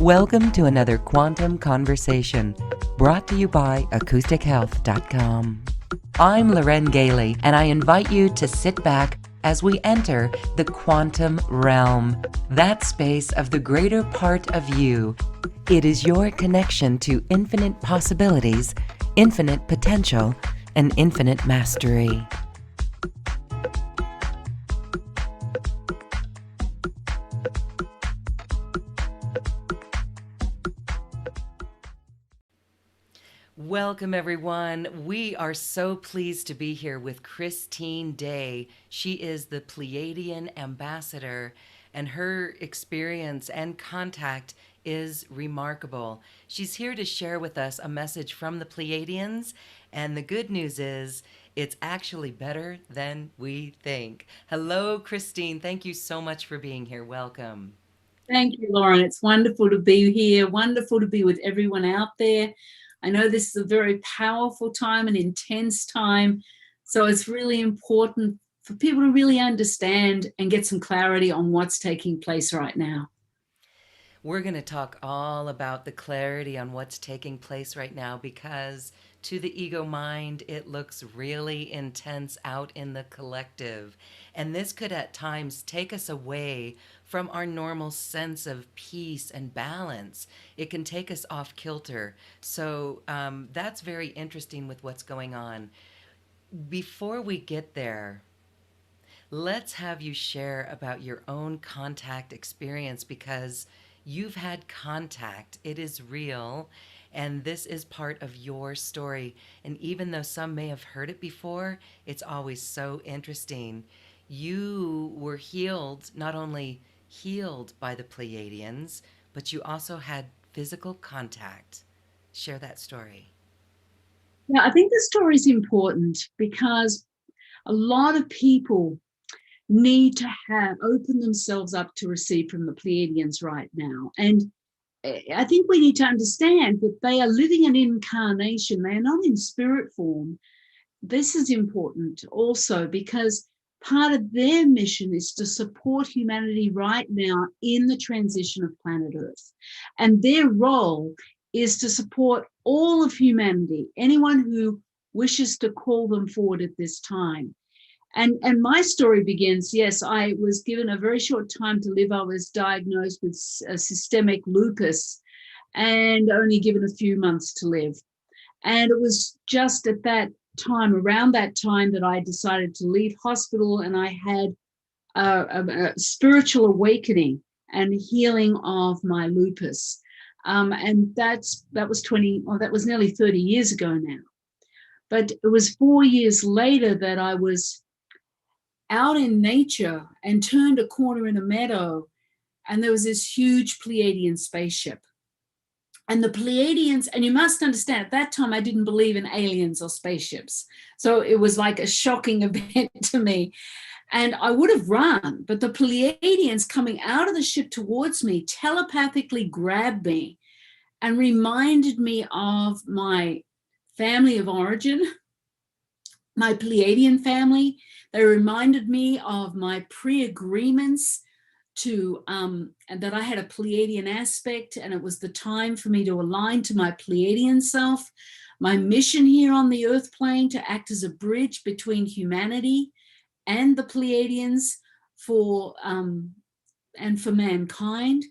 Welcome to another Quantum Conversation, brought to you by acoustichealth.com. I'm Loren Gailey, and I invite you to sit back as we enter the quantum realm, that space of the greater part of you. It is your connection to infinite possibilities, infinite potential, and infinite mastery. Welcome, everyone. We are so pleased to be here with Christine Day. She is the Pleiadian ambassador, and her experience and contact is remarkable. She's here to share with us a message from the Pleiadians, and the good news is it's actually better than we think. Hello, Christine. Thank you so much for being here. Welcome. Thank you, Lauren. It's wonderful to be here. Wonderful to be with everyone out there. I know this is a very powerful time, an intense time. So it's really important for people to really understand and get some clarity on what's taking place right now. We're going to talk all about the clarity on what's taking place right now, because to the ego mind, it looks really intense out in the collective. And this could at times take us away from our normal sense of peace and balance. It can take us off kilter. So that's very interesting with what's going on. Before we get there, let's have you share about your own contact experience, because you've had contact. It is real, and this is part of your story. And even though some may have heard it before, it's always so interesting. You were healed, not only healed by the Pleiadians, but you also had physical contact. Share that story. Yeah, I think the story is important because a lot of people need to open themselves up to receive from the Pleiadians right now. And I think we need to understand that they are living an incarnation. They are not in spirit form. This is important also because part of their mission is to support humanity right now in the transition of planet Earth. And their role is to support all of humanity, anyone who wishes to call them forward at this time. And my story begins, yes, I was given a very short time to live. I was diagnosed with systemic lupus and only given a few months to live. And it was just at that time, around that time, that I decided to leave hospital, and I had a spiritual awakening and healing of my lupus. And that was nearly 30 years ago now. But it was 4 years later that I was out in nature and turned a corner in a meadow, and there was this huge Pleiadian spaceship. And the Pleiadians, and you must understand, at that time I didn't believe in aliens or spaceships. So it was like a shocking event to me. And I would have run, but the Pleiadians coming out of the ship towards me telepathically grabbed me and reminded me of my family of origin, my Pleiadian family. They reminded me of my pre-agreements and that I had a Pleiadian aspect, and it was the time for me to align to my Pleiadian self, my mission here on the earth plane to act as a bridge between humanity and the Pleiadians and for mankind.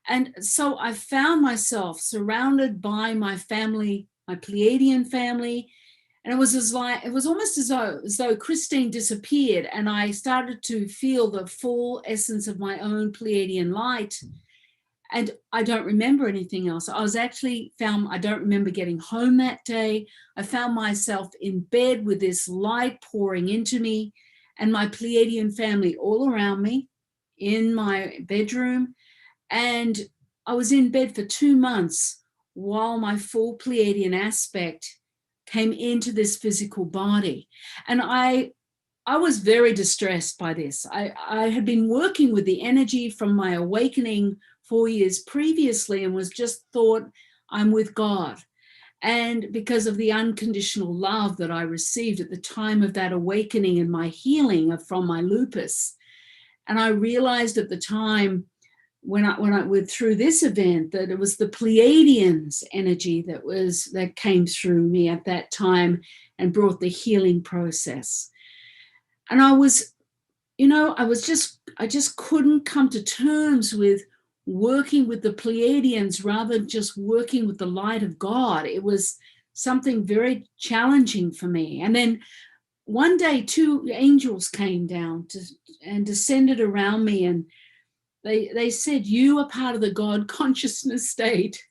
And so I found myself surrounded by my family, my Pleiadian family. And it was almost as though Christine disappeared, and I started to feel the full essence of my own Pleiadian light. And I don't remember anything else. I don't remember getting home that day. I found myself in bed with this light pouring into me, and my Pleiadian family all around me in my bedroom. And I was in bed for 2 months while my full Pleiadian aspect came into this physical body. And I was very distressed by this. I had been working with the energy from my awakening 4 years previously and was just thought, I'm with God. And because of the unconditional love that I received at the time of that awakening and my healing from my lupus. And I realized at the time when I went through this event, that it was the Pleiadians energy that came through me at that time and brought the healing process. And I was, I just couldn't come to terms with working with the Pleiadians rather than just working with the light of God. It was something very challenging for me. And then one day, two angels came down and descended around me, and they said, "You are part of the God consciousness state.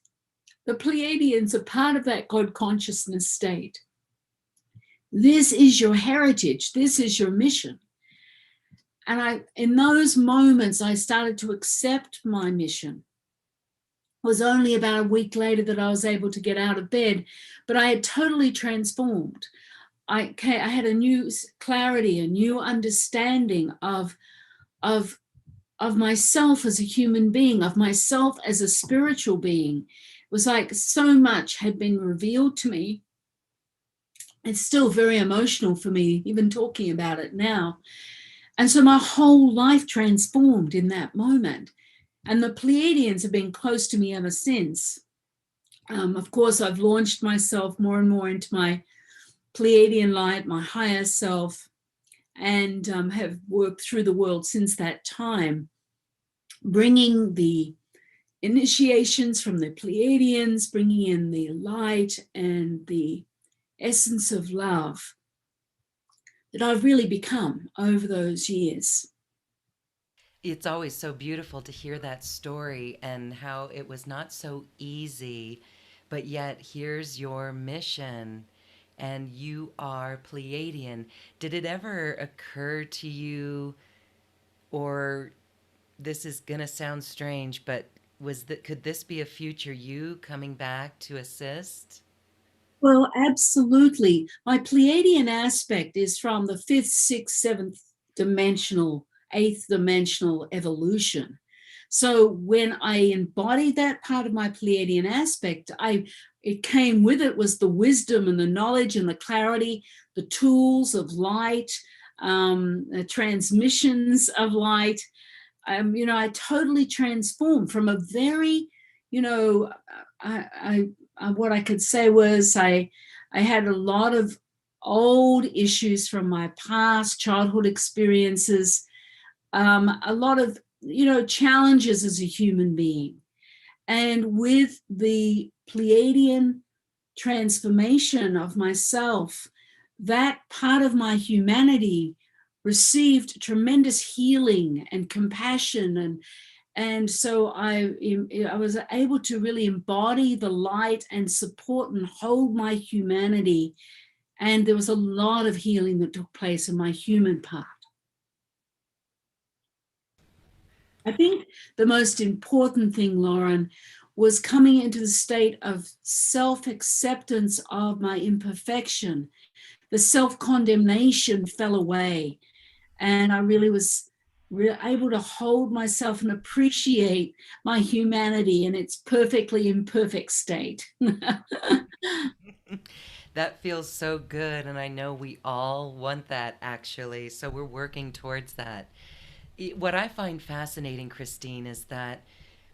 The Pleiadians are part of that God consciousness state. This is your heritage. This is your mission." And in those moments, I started to accept my mission. It was only about a week later that I was able to get out of bed, but I had totally transformed. I had a new clarity, a new understanding of of myself as a human being, of myself as a spiritual being. It was like so much had been revealed to me. It's still very emotional for me, even talking about it now. And so my whole life transformed in that moment. And the Pleiadians have been close to me ever since. Of course, I've launched myself more and more into my Pleiadian light, my higher self, and have worked through the world since that time, bringing the initiations from the Pleiadians, bringing in the light and the essence of love that I've really become over those years. It's always so beautiful to hear that story and how it was not so easy, but yet here's your mission and you are Pleiadian. Did it ever occur to you, or this is going to sound strange, but could this be a future you coming back to assist? Well, absolutely. My Pleiadian aspect is from the fifth, sixth, seventh dimensional, eighth dimensional evolution. So when I embodied that part of my Pleiadian aspect, it came with it was the wisdom and the knowledge and the clarity, the tools of light, the transmissions of light. I totally transformed from a very, you know, what I could say was I had a lot of old issues from my past childhood experiences, a lot of challenges as a human being, and with the Pleiadian transformation of myself, that part of my humanity received tremendous healing and compassion, and so I was able to really embody the light and support and hold my humanity. And there was a lot of healing that took place in my human part. I think the most important thing, Lauren, was coming into the state of self acceptance of my imperfection. The self condemnation fell away. And I really was able to hold myself and appreciate my humanity in its perfectly imperfect state. That feels so good, and I know we all want that actually. So we're working towards that. What I find fascinating, Christine, is that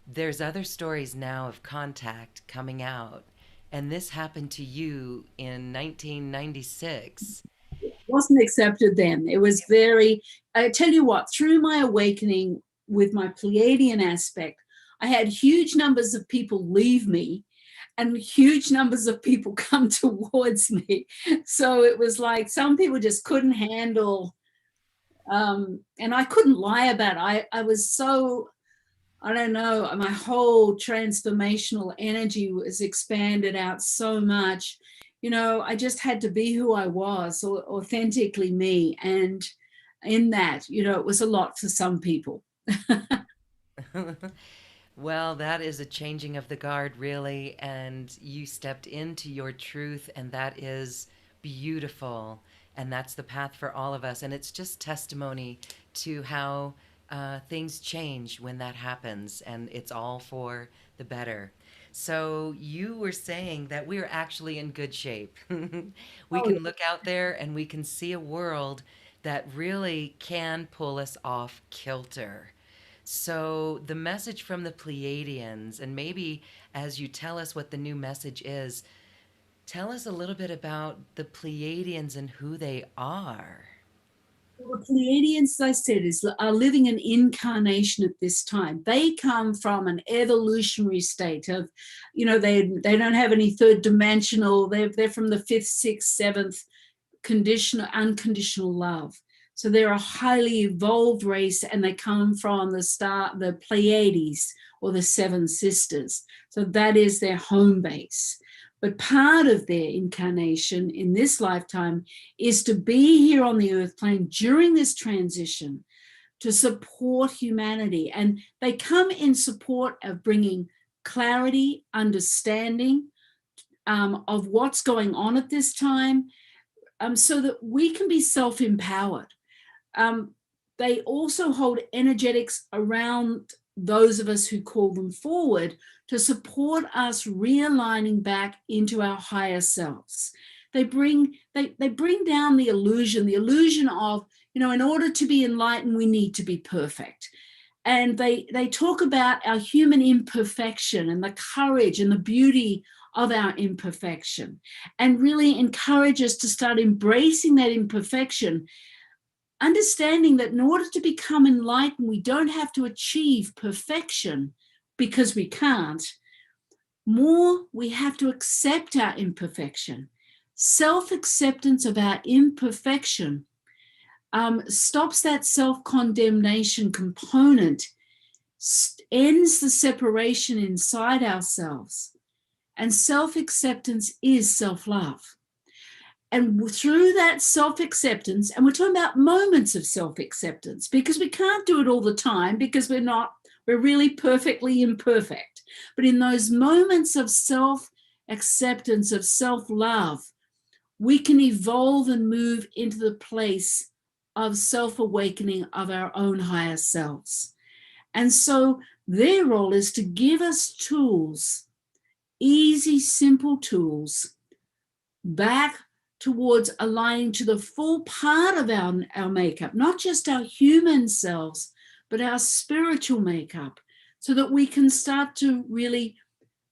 there's other stories now of contact coming out, and this happened to you in 1996. Wasn't accepted then. It was very, I tell you what, through my awakening with my Pleiadian aspect, I had huge numbers of people leave me and huge numbers of people come towards me. So it was like some people just couldn't handle, and I couldn't lie about it. I was so, I don't know, my whole transformational energy was expanded out so much. I just had to be who I was, or authentically me. And in that, it was a lot for some people. Well, that is a changing of the guard, really, and you stepped into your truth, and that is beautiful. And that's the path for all of us. And it's just testimony to how things change when that happens, and it's all for the better. So, you were saying that we're actually in good shape. We Oh, can look out there and we can see a world that really can pull us off kilter. So, the message from the Pleiadians, and maybe as you tell us what the new message is, tell us a little bit about the Pleiadians and who they are. Well, the Pleiadians, as I said, are living an incarnation at this time. They come from an evolutionary state of, they don't have any third dimensional. They're from the fifth, sixth, seventh unconditional love. So they're a highly evolved race, and they come from the Pleiades, or the seven sisters. So that is their home base. But part of their incarnation in this lifetime is to be here on the earth plane during this transition to support humanity. And they come in support of bringing clarity, understanding of what's going on at this time, so that we can be self-empowered. They also hold energetics around those of us who call them forward to support us realigning back into our higher selves. They bring down the illusion of, in order to be enlightened, we need to be perfect. And they talk about our human imperfection and the courage and the beauty of our imperfection, and really encourage us to start embracing that imperfection, understanding that in order to become enlightened, we don't have to achieve perfection, because we can't. More, we have to accept our imperfection. Self-acceptance of our imperfection stops that self-condemnation component, ends the separation inside ourselves. And self-acceptance is self-love. And through that self-acceptance, and we're talking about moments of self-acceptance, because we can't do it all the time, because we're really perfectly imperfect. But in those moments of self-acceptance, of self-love, we can evolve and move into the place of self-awakening of our own higher selves. And so their role is to give us tools, easy, simple tools, back towards aligning to the full part of our makeup, not just our human selves, but our spiritual makeup, so that we can start to really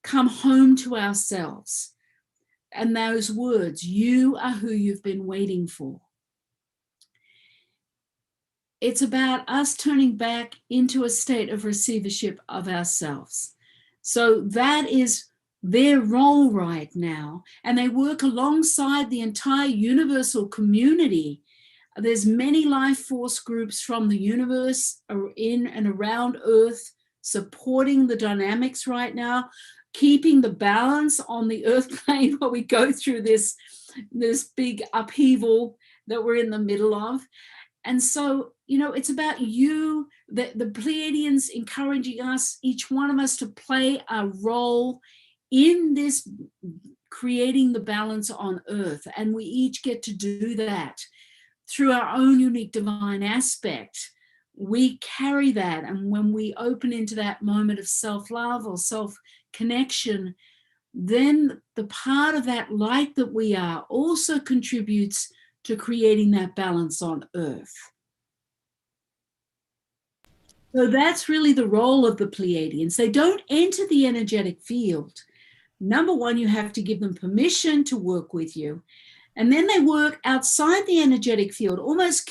come home to ourselves. And those words, you are who you've been waiting for. It's about us turning back into a state of receivership of ourselves. So that is their role right now, and they work alongside the entire universal community. There's many life force groups from the universe in and around Earth supporting the dynamics right now, keeping the balance on the Earth plane while we go through this big upheaval that we're in the middle of. And so, it's about you, the Pleiadians encouraging us, each one of us, to play a role in this creating the balance on Earth. And we each get to do that through our own unique divine aspect. We carry that. And when we open into that moment of self-love or self-connection, then the part of that light that we are also contributes to creating that balance on Earth. So that's really the role of the Pleiadians. They don't enter the energetic field. Number one, you have to give them permission to work with you. And then they work outside the energetic field, almost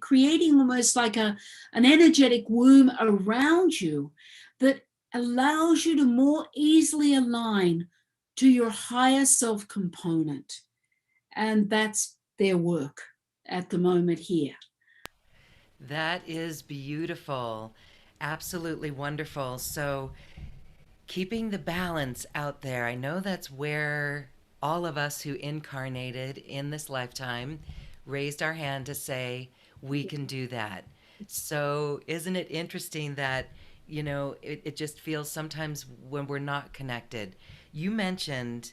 creating almost like an energetic womb around you that allows you to more easily align to your higher self component. And that's their work at the moment here. That is beautiful. Absolutely wonderful. So, keeping the balance out there, I know that's where all of us who incarnated in this lifetime raised our hand to say, we can do that. So, isn't it interesting that, it just feels sometimes when we're not connected? You mentioned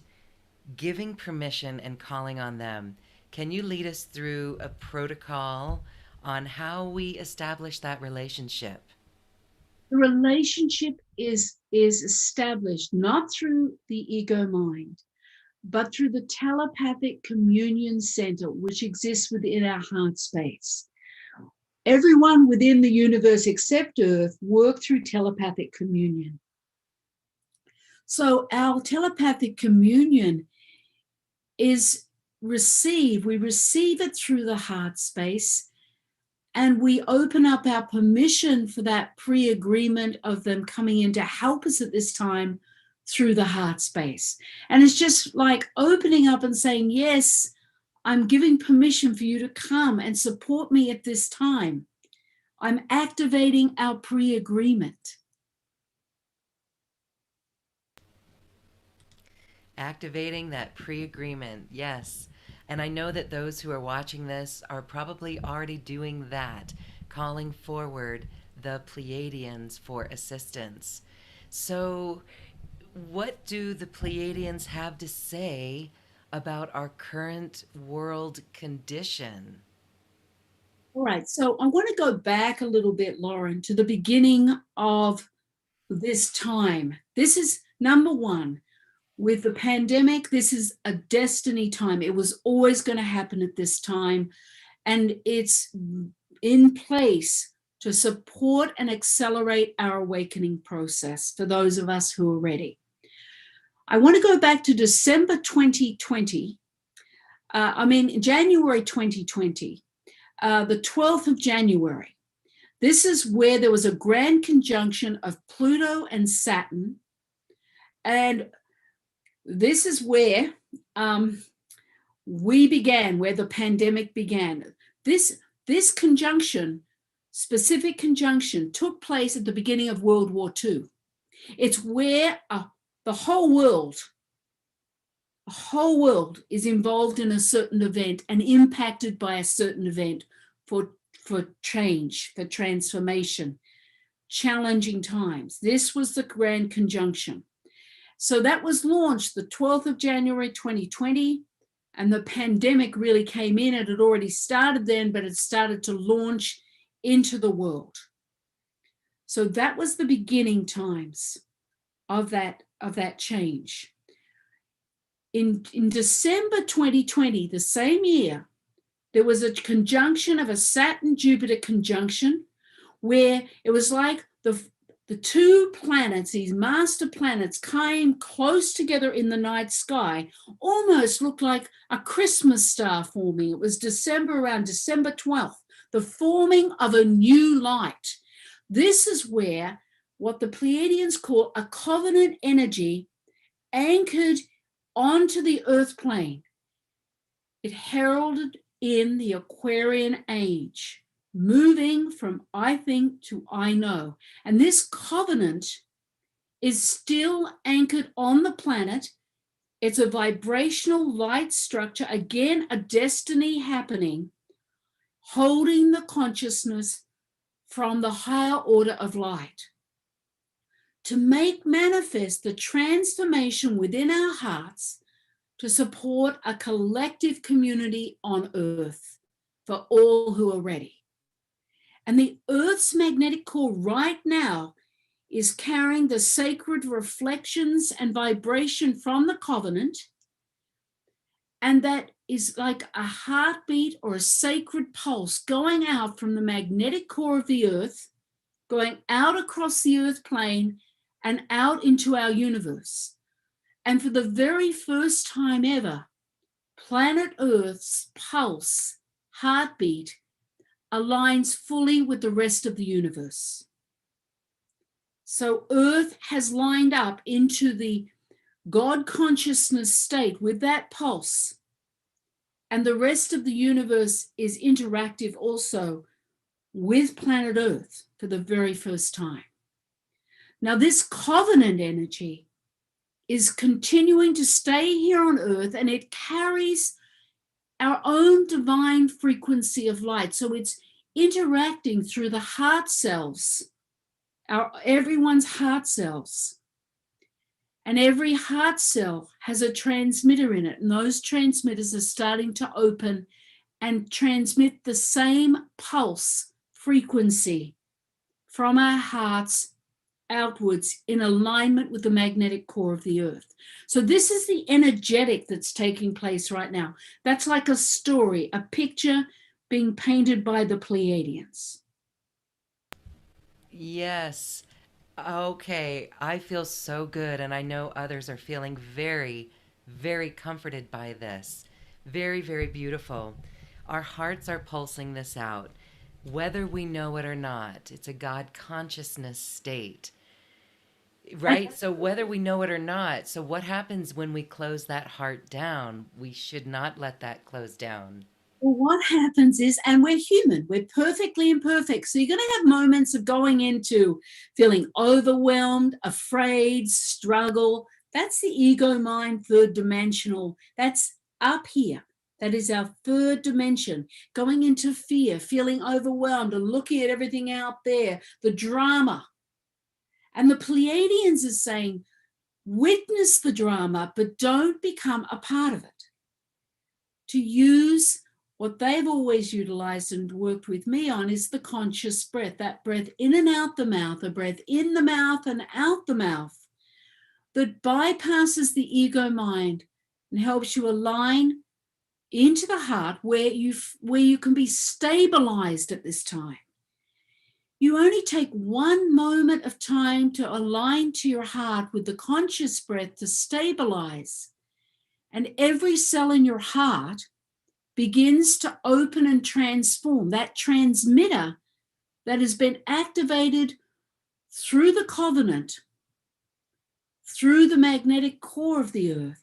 giving permission and calling on them. Can you lead us through a protocol on how we establish that relationship? The relationship is established not through the ego mind, but through the telepathic communion center, which exists within our heart space. Everyone within the universe except Earth work through telepathic communion. So our telepathic communion is we receive it through the heart space, and we open up our permission for that pre-agreement of them coming in to help us at this time through the heart space. And it's just like opening up and saying, yes, I'm giving permission for you to come and support me at this time. I'm activating our pre-agreement. Activating that pre-agreement, yes. And I know that those who are watching this are probably already doing that, calling forward the Pleiadians for assistance. So, what do the Pleiadians have to say about our current world condition? All right, so I want to go back a little bit, Lauren, to the beginning of this time. This is number one. With the pandemic, this is a destiny time. It was always going to happen at this time, and it's in place to support and accelerate our awakening process for those of us who are ready. I want to go back to December 2020. January 2020, the 12th of January. This is where there was a grand conjunction of Pluto and Saturn. And this is where we began, where the pandemic began. This conjunction, specific conjunction, took place at the beginning of World War II. It's where the whole world is involved in a certain event and impacted by a certain event for change, for transformation, challenging times. This was the grand conjunction. So that was launched the 12th of January 2020, and the pandemic really came in. It had already started then, but it started to launch into the world. So that was the beginning times of that change. In December 2020, the same year, there was a conjunction of a Saturn-Jupiter conjunction where it was like the two planets, these master planets, came close together in the night sky, almost looked like a Christmas star forming. It was around December 12th, the forming of a new light. This is where what the Pleiadians call a covenant energy anchored onto the earth plane. It heralded in the Aquarian age, moving from I think to I know. And this covenant is still anchored on the planet. It's a vibrational light structure, again, a destiny happening, holding the consciousness from the higher order of light to make manifest the transformation within our hearts to support a collective community on Earth for all who are ready. And the Earth's magnetic core right now is carrying the sacred reflections and vibration from the covenant. And that is like a heartbeat or a sacred pulse going out from the magnetic core of the Earth, going out across the Earth plane and out into our universe. And for the very first time ever, planet Earth's pulse, heartbeat, aligns fully with the rest of the universe. So Earth has lined up into the God consciousness state with that pulse, and the rest of the universe is interactive also with planet Earth for the very first time. Now, this covenant energy is continuing to stay here on Earth, and it carries our own divine frequency of light. So it's interacting through the heart cells, everyone's heart cells. And every heart cell has a transmitter in it, and those transmitters are starting to open and transmit the same pulse frequency from our hearts outwards in alignment with the magnetic core of the Earth. So this is the energetic that's taking place right now. That's like a story, a picture being painted by the Pleiadians. Yes. Okay. I feel so good, and I know others are feeling very, very comforted by this. Very, very beautiful. Our hearts are pulsing this out. Whether we know it or not, it's a God consciousness state, right? So, whether we know it or not, so what happens when we close that heart down? We should not let that close down. Well, what happens is, and we're human, we're perfectly imperfect. So you're going to have moments of going into feeling overwhelmed, afraid, struggle. That's the ego mind, third dimensional. That's up here. That is our third dimension. Going into fear, feeling overwhelmed, and looking at everything out there, the drama. And the Pleiadians are saying, witness the drama, but don't become a part of it. To use what they've always utilized and worked with me on is the conscious breath, that breath in and out the mouth, a breath in the mouth and out the mouth that bypasses the ego mind and helps you align into the heart where you can be stabilized at this time. You only take one moment of time to align to your heart with the conscious breath to stabilize, and every cell in your heart begins to open and transform. That transmitter that has been activated through the covenant, through the magnetic core of the earth,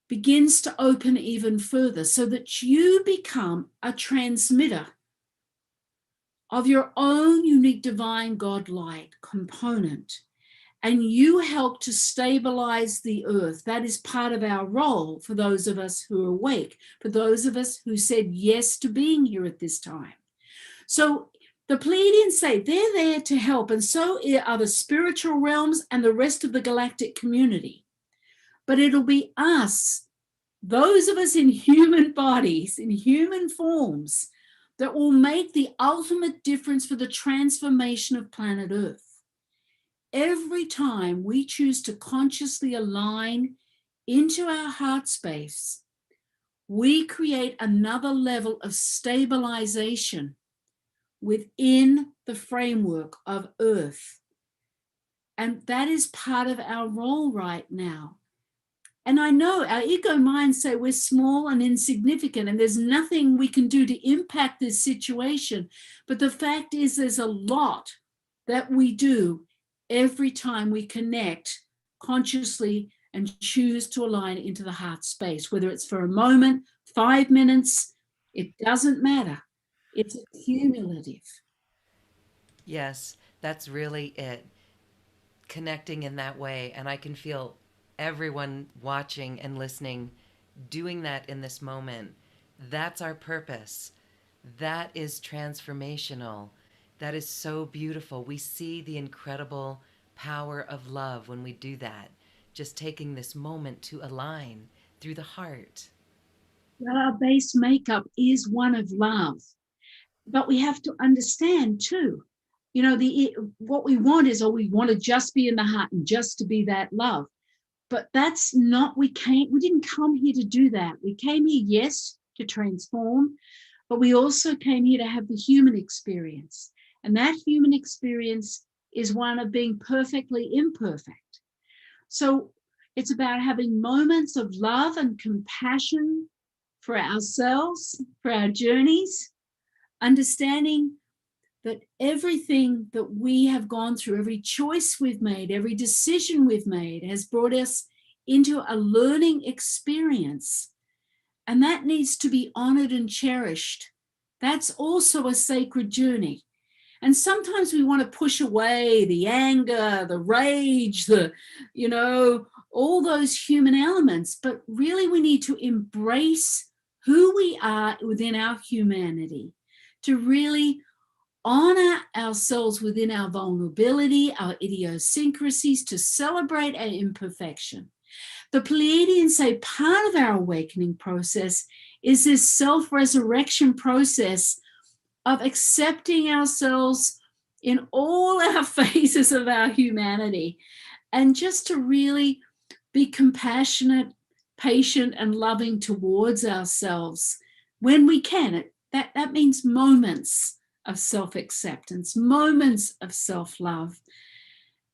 begins to open even further so that you become a transmitter of your own unique divine God light component. And you help to stabilize the earth. That is part of our role for those of us who are awake, for those of us who said yes to being here at this time. So the Pleiadians say they're there to help, and so are the spiritual realms and the rest of the galactic community. But it'll be us, those of us in human bodies, in human forms, that will make the ultimate difference for the transformation of planet Earth. Every time we choose to consciously align into our heart space, we create another level of stabilization within the framework of Earth. And that is part of our role right now. And I know our ego minds say we're small and insignificant and there's nothing we can do to impact this situation. But the fact is, there's a lot that we do every time we connect consciously and choose to align into the heart space, whether it's for a moment, 5 minutes, it doesn't matter. It's cumulative. Yes, that's really it. Connecting in that way. And I can feel everyone watching and listening doing that in this moment. That's our purpose. That is transformational. That is so beautiful. We see the incredible power of love when we do that. Just taking this moment to align through the heart. Well, our base makeup is one of love, but we have to understand too, what we want is, we want to just be in the heart and just to be that love. But that's not, we didn't come here to do that. We came here, yes, to transform, but we also came here to have the human experience. And that human experience is one of being perfectly imperfect. So it's about having moments of love and compassion for ourselves, for our journeys, understanding that everything that we have gone through, every choice we've made, every decision we've made has brought us into a learning experience. And that needs to be honored and cherished. That's also a sacred journey. And sometimes we want to push away the anger, the rage, all those human elements. But really, we need to embrace who we are within our humanity, to really honor ourselves within our vulnerability, our idiosyncrasies, to celebrate our imperfection. The Pleiadians say part of our awakening process is this self-resurrection process of accepting ourselves in all our phases of our humanity, and just to really be compassionate, patient, and loving towards ourselves, when we can. That means moments of self-acceptance, moments of self-love,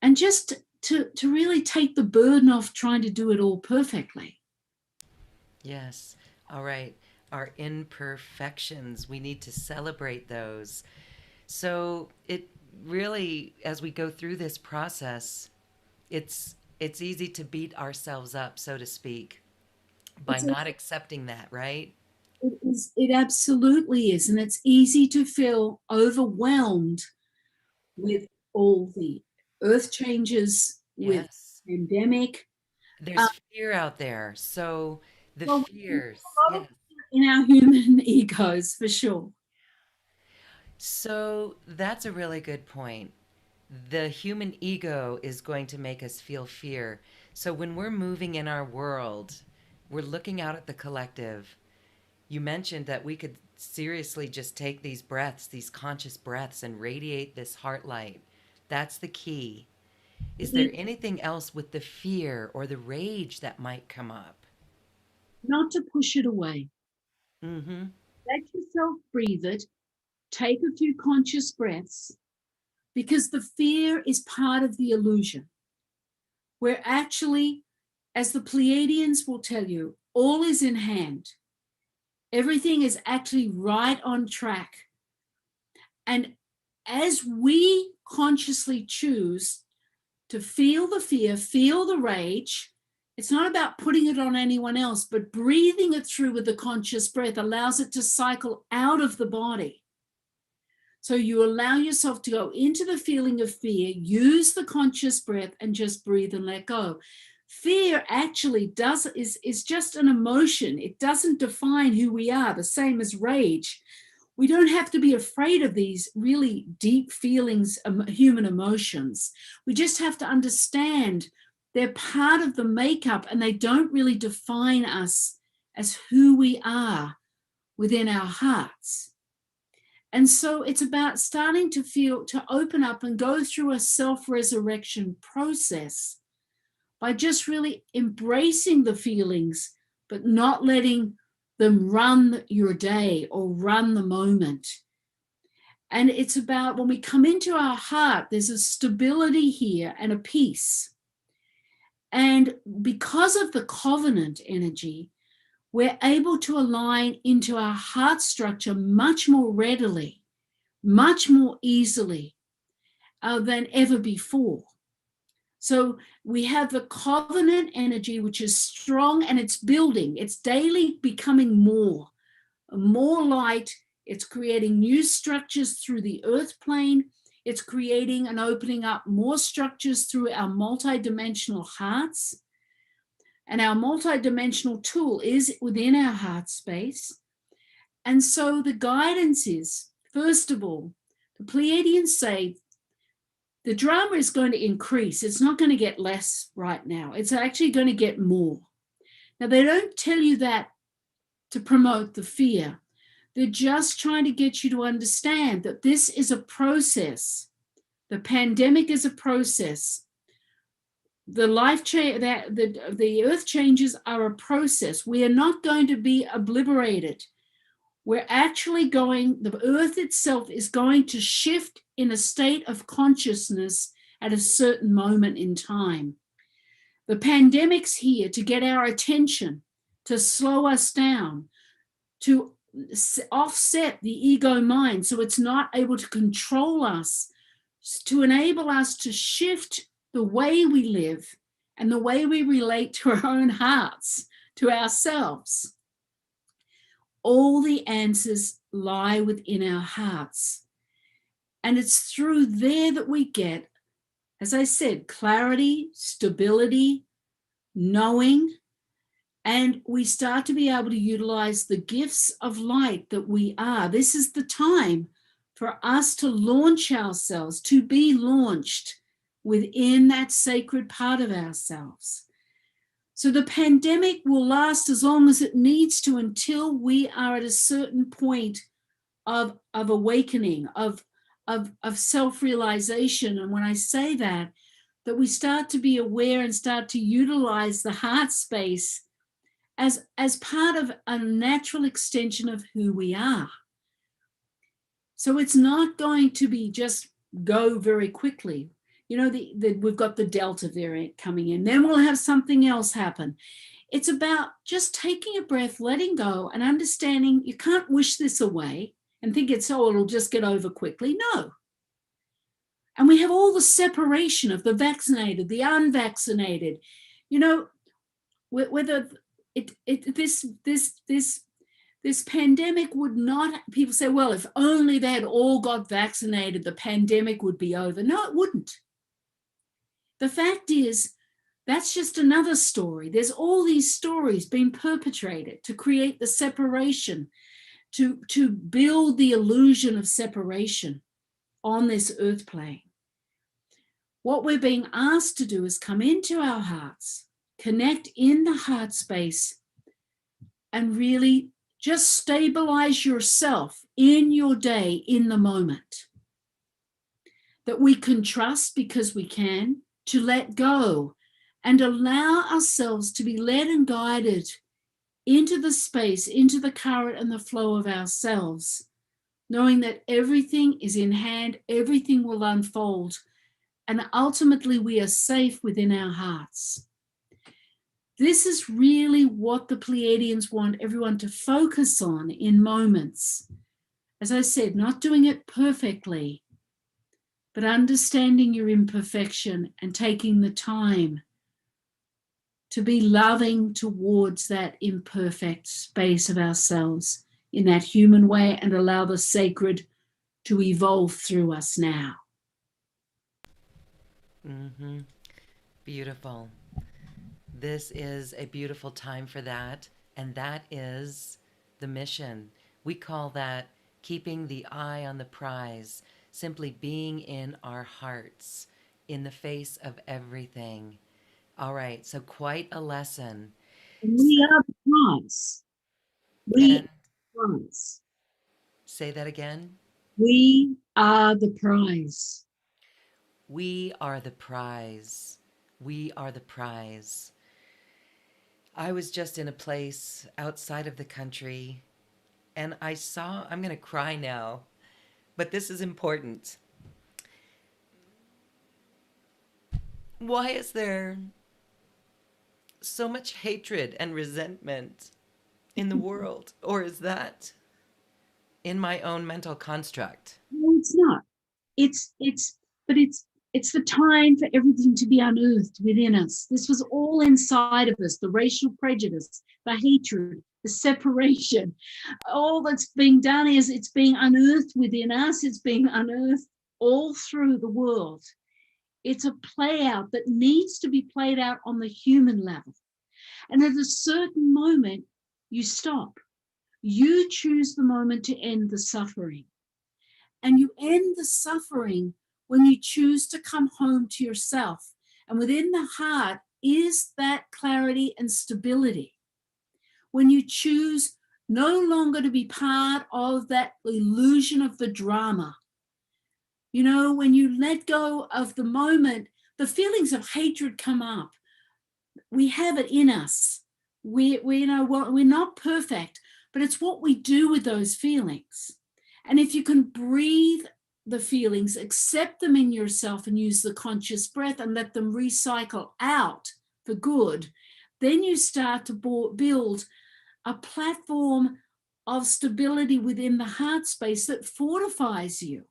and just to really take the burden off trying to do it all perfectly. Yes. All right. Our imperfections, we need to celebrate those. So it really, as we go through this process, it's easy to beat ourselves up, so to speak, by It's not accepting that, right? it absolutely is, and it's easy to feel overwhelmed with all the earth changes, with Yes. pandemic. There's fear out there. So the Well, fears, a lot of yes. in our human egos, for sure. So that's a really good point. The human ego is going to make us feel fear. So when we're moving in our world, we're looking out at the collective. You mentioned that we could seriously just take these breaths, these conscious breaths, and radiate this heart light. That's the key. Is there anything else with the fear or the rage that might come up? Not to push it away. Mm-hmm. Let yourself breathe it. Take a few conscious breaths, because the fear is part of the illusion. We're actually, as the Pleiadians will tell you, all is in hand. Everything is actually right on track. And as we consciously choose to feel the fear, feel the rage, it's not about putting it on anyone else, but breathing it through with the conscious breath allows it to cycle out of the body. So you allow yourself to go into the feeling of fear, use the conscious breath, and just breathe and let go. Fear actually is just an emotion. It doesn't define who we are, the same as rage. We don't have to be afraid of these really deep feelings, human emotions. We just have to understand they're part of the makeup, and they don't really define us as who we are within our hearts. And so it's about starting to feel, to open up and go through a self-resurrection process by just really embracing the feelings, but not letting them run your day or run the moment. And it's about, when we come into our heart, there's a stability here and a peace. And because of the covenant energy, we're able to align into our heart structure much more readily, much more easily than ever before. So we have the covenant energy, which is strong, and it's building. It's daily becoming more light. It's creating new structures through the earth plane. It's creating and opening up more structures through our multidimensional hearts. And our multidimensional tool is within our heart space. And so the guidance is, first of all, the Pleiadians say the drama is going to increase. It's not going to get less right now. It's actually going to get more. Now, they don't tell you that to promote the fear. They're just trying to get you to understand that this is a process. The pandemic is a process. The life change, that the earth changes are a process. We are not going to be obliterated. We're actually going, the earth itself is going to shift in a state of consciousness at a certain moment in time. The pandemic's here to get our attention, to slow us down, to offset the ego mind so it's not able to control us, to enable us to shift the way we live and the way we relate to our own hearts, to ourselves. All the answers lie within our hearts. And it's through there that we get, as I said, clarity, stability, knowing, and we start to be able to utilize the gifts of light that we are. This is the time for us to launch ourselves, to be launched within that sacred part of ourselves. So the pandemic will last as long as it needs to, until we are at a certain point of awakening, of self-realization. And when I say that we start to be aware and start to utilize the heart space as part of a natural extension of who we are. So it's not going to be just go very quickly. You know, we've got the Delta variant coming in, then we'll have something else happen. It's about just taking a breath, letting go, and understanding you can't wish this away and think it'll just get over quickly. No. And we have all the separation of the vaccinated, the unvaccinated. You know, whether this pandemic would not, people say, well, if only they had all got vaccinated, the pandemic would be over. No, it wouldn't. The fact is, that's just another story. There's all these stories being perpetrated to create the separation, to build the illusion of separation on this earth plane. What we're being asked to do is come into our hearts, connect in the heart space, and really just stabilize yourself in your day, in the moment. That we can trust because we can, to let go and allow ourselves to be led and guided into the space, into the current and the flow of ourselves, knowing that everything is in hand, everything will unfold, and ultimately we are safe within our hearts. This is really what the Pleiadians want everyone to focus on in moments. As I said, not doing it perfectly, but understanding your imperfection and taking the time to be loving towards that imperfect space of ourselves in that human way, and allow the sacred to evolve through us now. Mm-hmm. Beautiful. This is a beautiful time for that, and that is the mission. We call that keeping the eye on the prize, simply being in our hearts, in the face of everything. All right, so quite a lesson. We are the prize. We And are the prize. say that again. We are the prize. We are the prize. We are the prize. I was just in a place outside of the country and I saw, I'm going to cry now, but this is important. Why is there so much hatred and resentment in the world? Or is that in my own mental construct? No, it's not. But it's the time for everything to be unearthed within us. This was all inside of us, the racial prejudice, the hatred, the separation. All that's being done is it's being unearthed within us, it's being unearthed all through the world. It's a play out that needs to be played out on the human level. And at a certain moment, you stop. You choose the moment to end the suffering. And you end the suffering when you choose to come home to yourself. And within the heart is that clarity and stability. When you choose no longer to be part of that illusion of the drama. You know, when you let go of the moment, the feelings of hatred come up. We have it in us. We know we're not perfect, but it's what we do with those feelings. And if you can breathe the feelings, accept them in yourself and use the conscious breath and let them recycle out for good, then you start to build a platform of stability within the heart space that fortifies you.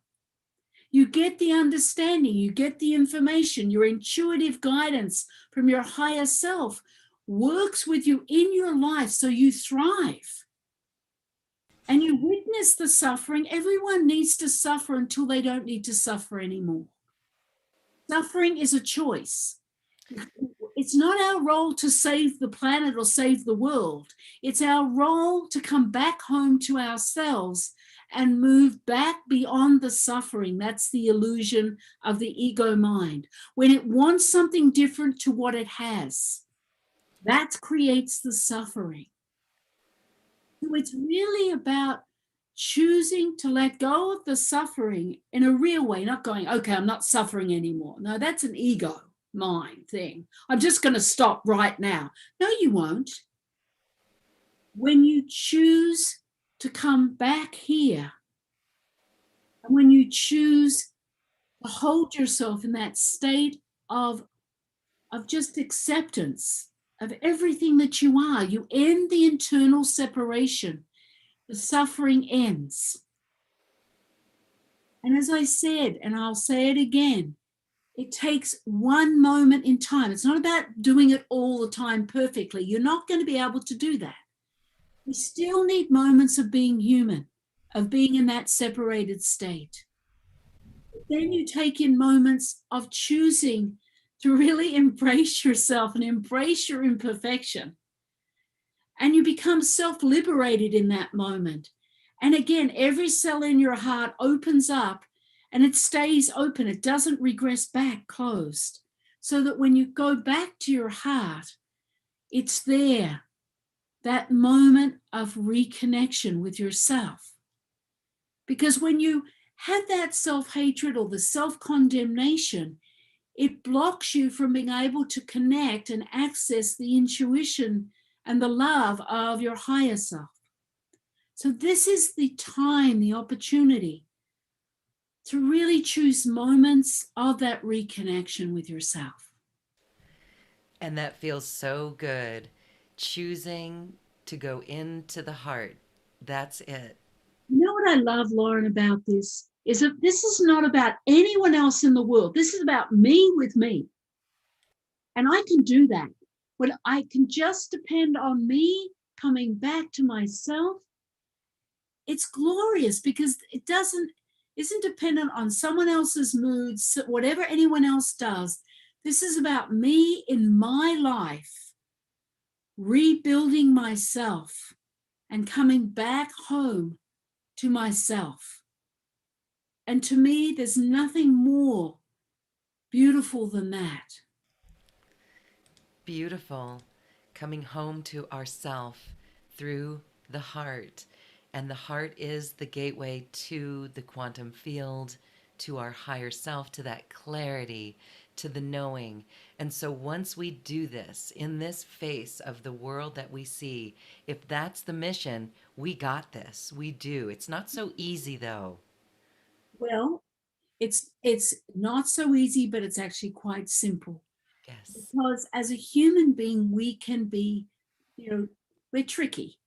You get the understanding, you get the information, your intuitive guidance from your higher self works with you in your life so you thrive. And you witness the suffering. Everyone needs to suffer until they don't need to suffer anymore. Suffering is a choice. It's not our role to save the planet or save the world. It's our role to come back home to ourselves and move back beyond the suffering. That's the illusion of the ego mind. When it wants something different to what it has, that creates the suffering. So it's really about choosing to let go of the suffering in a real way, not going, okay, I'm not suffering anymore. No, that's an ego mind thing. I'm just going to stop right now. No, you won't. when you choose to come back here, and when you choose to hold yourself in that state of just acceptance of everything that you are, you end the internal separation. The suffering ends. And as I said, and I'll say it again, it takes one moment in time. It's not about doing it all the time perfectly. You're not going to be able to do that. We still need moments of being human, of being in that separated state. Then you take in moments of choosing to really embrace yourself and embrace your imperfection. And you become self-liberated in that moment. And again, every cell in your heart opens up and it stays open. It doesn't regress back closed. So that when you go back to your heart, it's there, that moment of reconnection with yourself. Because when you have that self-hatred or the self-condemnation, it blocks you from being able to connect and access the intuition and the love of your higher self. So this is the time, the opportunity to really choose moments of that reconnection with yourself. And that feels so good. Choosing to go into the heart. That's it. You know what I love, Lauren, about this is that this is not about anyone else in the world. This is about me with me. And I can do that. When I can just depend on me coming back to myself, it's glorious because it isn't dependent on someone else's moods, whatever anyone else does. This is about me in my life, rebuilding myself and coming back home to myself. And to me, there's nothing more beautiful than that. Beautiful. Coming home to ourself through the heart. And the heart is the gateway to the quantum field, to our higher self, to that clarity, to the knowing. And so once we do this in this face of the world that we see, if that's the mission, we got this. We do. It's not so easy though. Well, it's not so easy, but it's actually quite simple. Yes. Because as a human being, we can be, we're tricky.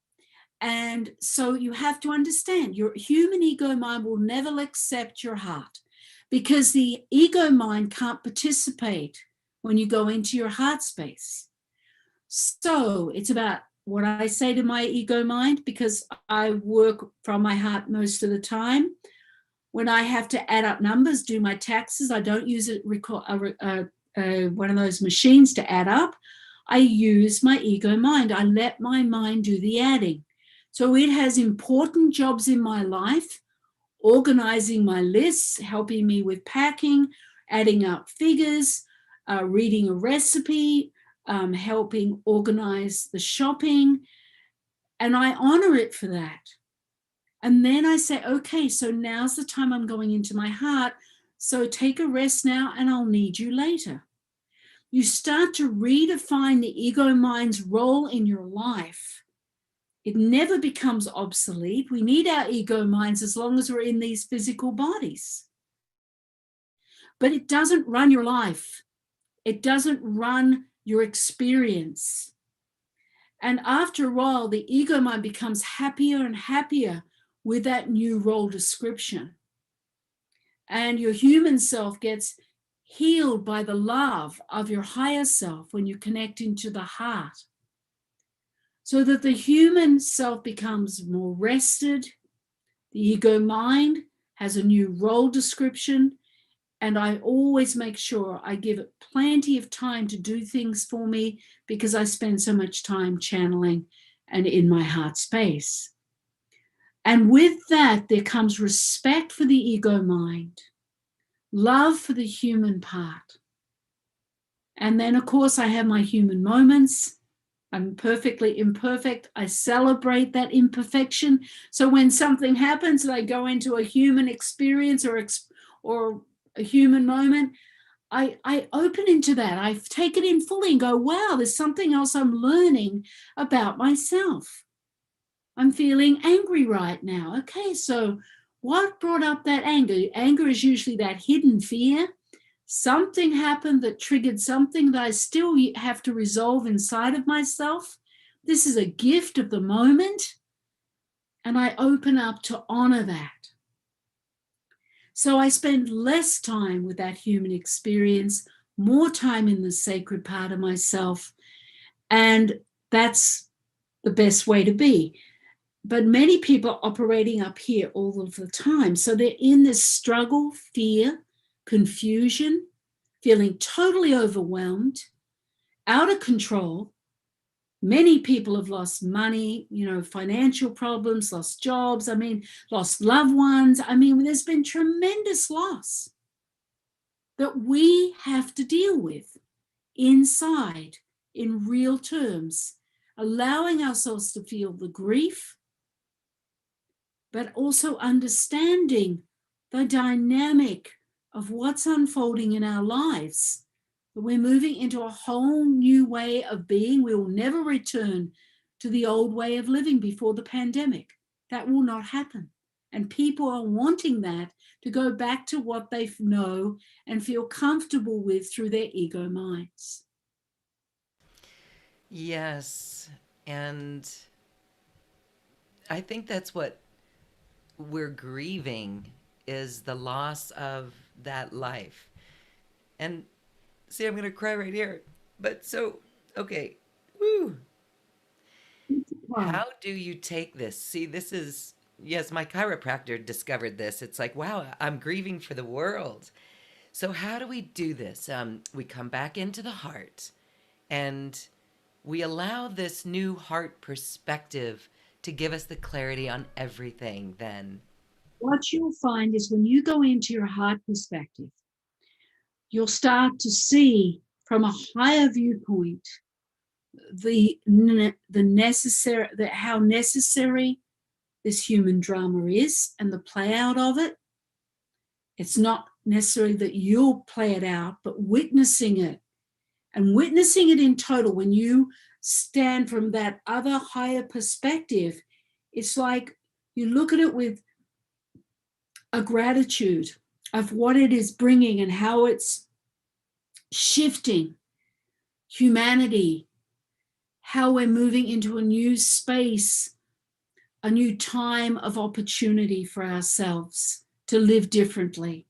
And so you have to understand your human ego mind will never accept your heart because the ego mind can't participate when you go into your heart space. So it's about what I say to my ego mind, because I work from my heart most of the time. When I have to add up numbers, do my taxes, I don't use one of those machines to add up. I use my ego mind. I let my mind do the adding. So it has important jobs in my life, organizing my lists, helping me with packing, adding up figures, reading a recipe, helping organize the shopping. And I honor it for that. And then I say, okay, so now's the time I'm going into my heart. So take a rest now and I'll need you later. You start to redefine the ego mind's role in your life. It never becomes obsolete. We need our ego minds as long as we're in these physical bodies. But it doesn't run your life. It doesn't run your experience. And after a while, the ego mind becomes happier and happier with that new role description. And your human self gets healed by the love of your higher self when you connect into the heart. So that the human self becomes more rested, the ego mind has a new role description, and I always make sure I give it plenty of time to do things for me because I spend so much time channeling and in my heart space. And with that, there comes respect for the ego mind, love for the human part. And then, of course, I have my human moments. I'm perfectly imperfect. I celebrate that imperfection. So when something happens and I go into a human experience or a human moment, I open into that. I take it in fully and go, wow, there's something else I'm learning about myself. I'm feeling angry right now. Okay, so what brought up that anger? Anger is usually that hidden fear. Something happened that triggered something that I still have to resolve inside of myself. This is a gift of the moment, and I open up to honor that. So I spend less time with that human experience, more time in the sacred part of myself, and that's the best way to be. But many people are operating up here all of the time. So they're in this struggle, fear, confusion, feeling totally overwhelmed, out of control. Many people have lost money, financial problems, lost jobs, lost loved ones. There's been tremendous loss that we have to deal with inside in real terms, allowing ourselves to feel the grief, but also understanding the dynamic of what's unfolding in our lives. We're moving into a whole new way of being. We will never return to the old way of living before the pandemic. That will not happen. And people are wanting that to go back to what they know and feel comfortable with through their ego minds. Yes. And I think that's what we're grieving, is the loss of that life. And see, I'm going to cry right here. But so, okay. Woo. Wow. How do you take this? See, this is, yes, my chiropractor discovered this. It's like, wow, I'm grieving for the world. So, how do we do this? We come back into the heart and we allow this new heart perspective to give us the clarity on everything, then. What you'll find is when you go into your heart perspective, you'll start to see from a higher viewpoint how necessary this human drama is and the play out of it. It's not necessarily that you'll play it out, but witnessing it and witnessing it in total. When you stand from that other higher perspective, it's like you look at it with a gratitude of what it is bringing and how it's shifting humanity, how we're moving into a new space, a new time of opportunity for ourselves to live differently.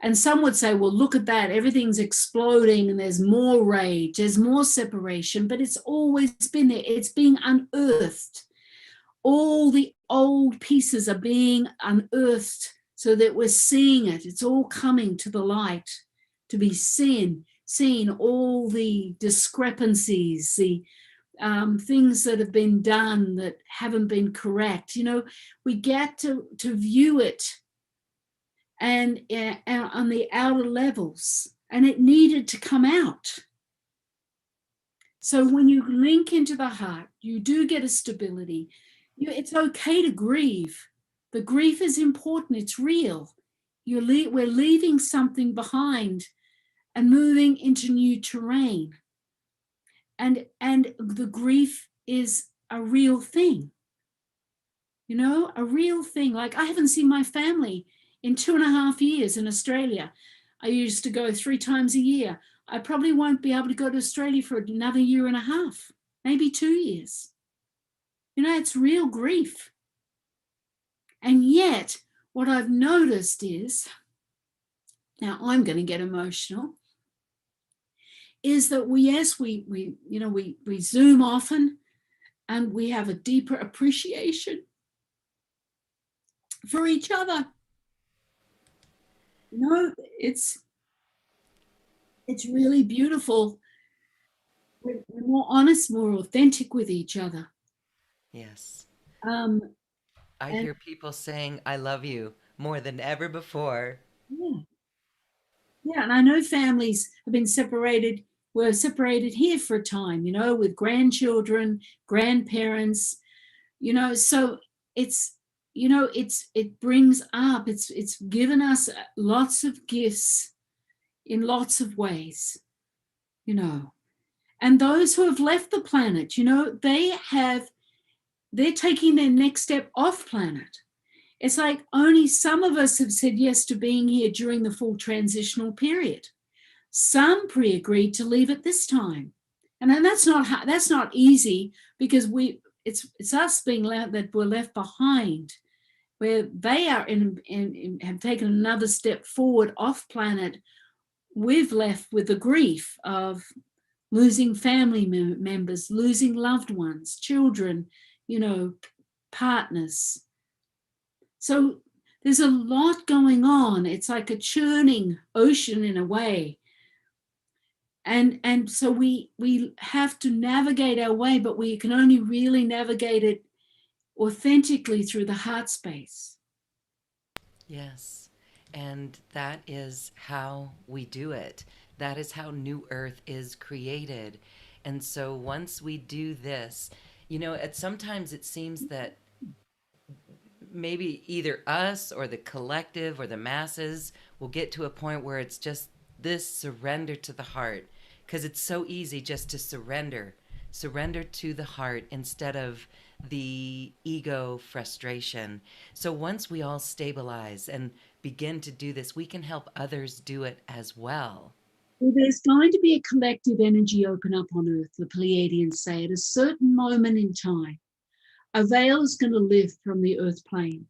And some would say, well, look at that, everything's exploding and there's more rage, there's more separation, but it's always been there. It's being unearthed. All the old pieces are being unearthed so that we're seeing it. It's all coming to the light to be seen all the discrepancies, the things that have been done that haven't been correct. We get to view it and on the outer levels, and it needed to come out. So when you link into the heart, you do get a stability. It's okay to grieve. The grief is important. It's real. We're leaving something behind and moving into new terrain. And the grief is a real thing. A real thing. Like, I haven't seen my family in 2.5 years in Australia. I used to go 3 times a year. I probably won't be able to go to Australia for another 1.5 years, maybe 2 years. It's real grief. And yet, what I've noticed is, now I'm going to get emotional, is that we Zoom often, and we have a deeper appreciation for each other. It's really beautiful. We're more honest, more authentic with each other. Yes. Um, I and hear people saying, I love you more than ever before. yeah, yeah, and I know families have been separated. Were separated here for a time, with grandchildren, grandparents, So it brings up. It's given us lots of gifts in lots of ways, And those who have left the planet, they have they're taking their next step off planet. It's like only some of us have said yes to being here during the full transitional period. Some pre-agreed to leave at this time. And then that's not easy, because it's us being that we're left behind, where they are have taken another step forward off planet. We've left with the grief of losing family members, losing loved ones, children, partners. So there's a lot going on. It's like a churning ocean in a way. And so we have to navigate our way, but we can only really navigate it authentically through the heart space. Yes. And that is how we do it. That is how New Earth is created. And so once we do this, sometimes it seems that maybe either us or the collective or the masses will get to a point where it's just this surrender to the heart, because it's so easy just to surrender to the heart instead of the ego frustration. So once we all stabilize and begin to do this, we can help others do it as well. Well, there's going to be a collective energy open up on Earth, the Pleiadians say, at a certain moment in time. A veil is going to lift from the Earth plane.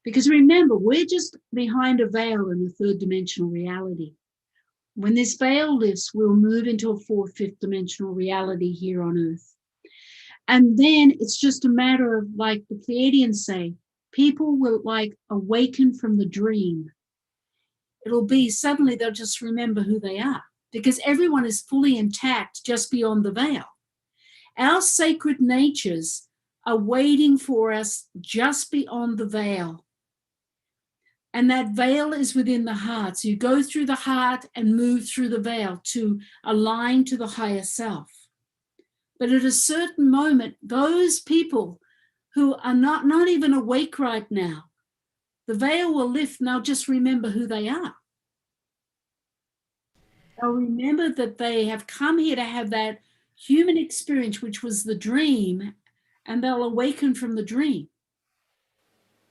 Because remember, we're just behind a veil in the third dimensional reality. When this veil lifts, we'll move into a fourth, fifth dimensional reality here on Earth. And then it's just a matter of, like the Pleiadians say, people will like awaken from the dream. It'll be suddenly they'll just remember who they are, because everyone is fully intact just beyond the veil. Our sacred natures are waiting for us just beyond the veil. And that veil is within the heart. So you go through the heart and move through the veil to align to the higher self. But at a certain moment, those people who are not even awake right now, the veil will lift and they'll just remember who they are. They'll remember that they have come here to have that human experience, which was the dream, and they'll awaken from the dream.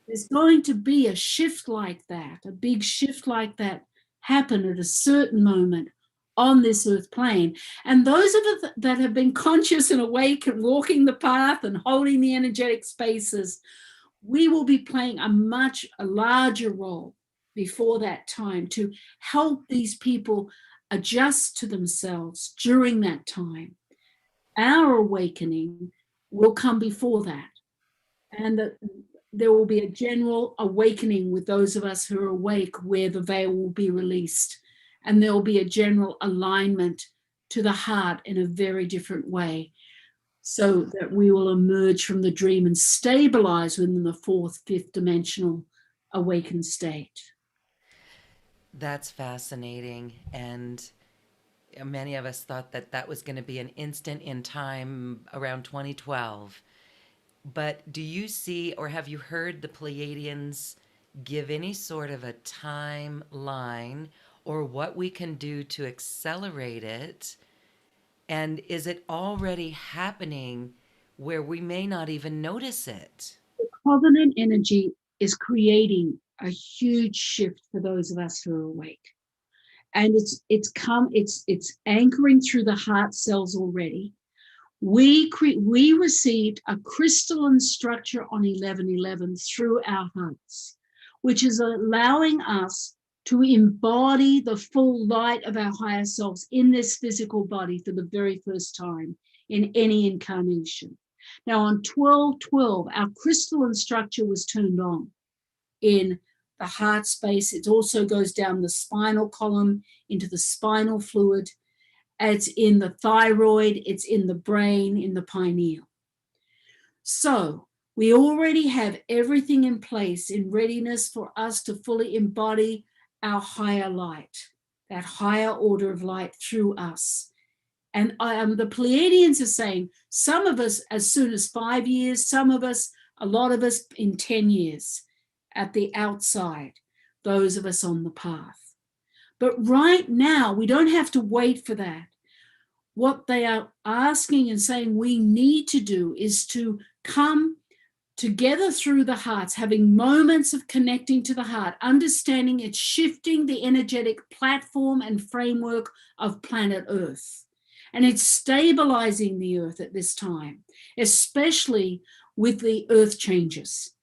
There's going to be a shift like that, a big shift like that happen at a certain moment on this earth plane. And those of us that have been conscious and awake and walking the path and holding the energetic spaces, we will be playing a larger role before that time to help these people adjust to themselves during that time. Our awakening will come before that. And there will be a general awakening with those of us who are awake, where the veil will be released. And there will be a general alignment to the heart in a very different way, so that we will emerge from the dream and stabilize within the fourth, fifth dimensional awakened state. That's fascinating. And many of us thought that that was going to be an instant in time around 2012. But do you see, or have you heard the Pleiadians give any sort of a timeline or what we can do to accelerate it? And is it already happening where we may not even notice it? The covenant energy is creating a huge shift for those of us who are awake. And it's anchoring through the heart cells already. We received a crystalline structure on 1111 through our hearts, which is allowing us to embody the full light of our higher selves in this physical body for the very first time in any incarnation. Now on 1212, our crystalline structure was turned on in the heart space. It also goes down the spinal column into the spinal fluid. It's in the thyroid, it's in the brain, in the pineal. So we already have everything in place in readiness for us to fully embody our higher light, that higher order of light through us. And the Pleiadians are saying some of us as soon as 5 years, a lot of us in 10 years at the outside, those of us on the path. But right now, we don't have to wait for that. What they are asking and saying we need to do is to come together through the hearts, having moments of connecting to the heart, understanding it's shifting the energetic platform and framework of planet Earth. And it's stabilizing the Earth at this time, especially with the Earth changes.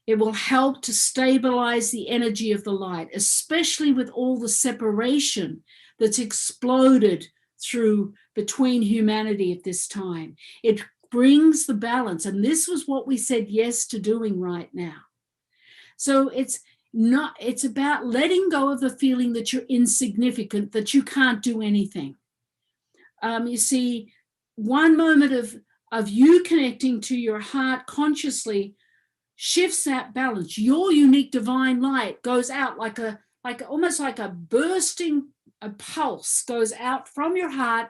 It will help to stabilize the energy of the light, especially with all the separation that's exploded through between humanity at this time. It brings the balance. And this was what we said yes to doing right now. So it's about letting go of the feeling that you're insignificant, that you can't do anything. You see, one moment of you connecting to your heart consciously shifts that balance. Your unique divine light goes out like almost like a bursting a pulse goes out from your heart,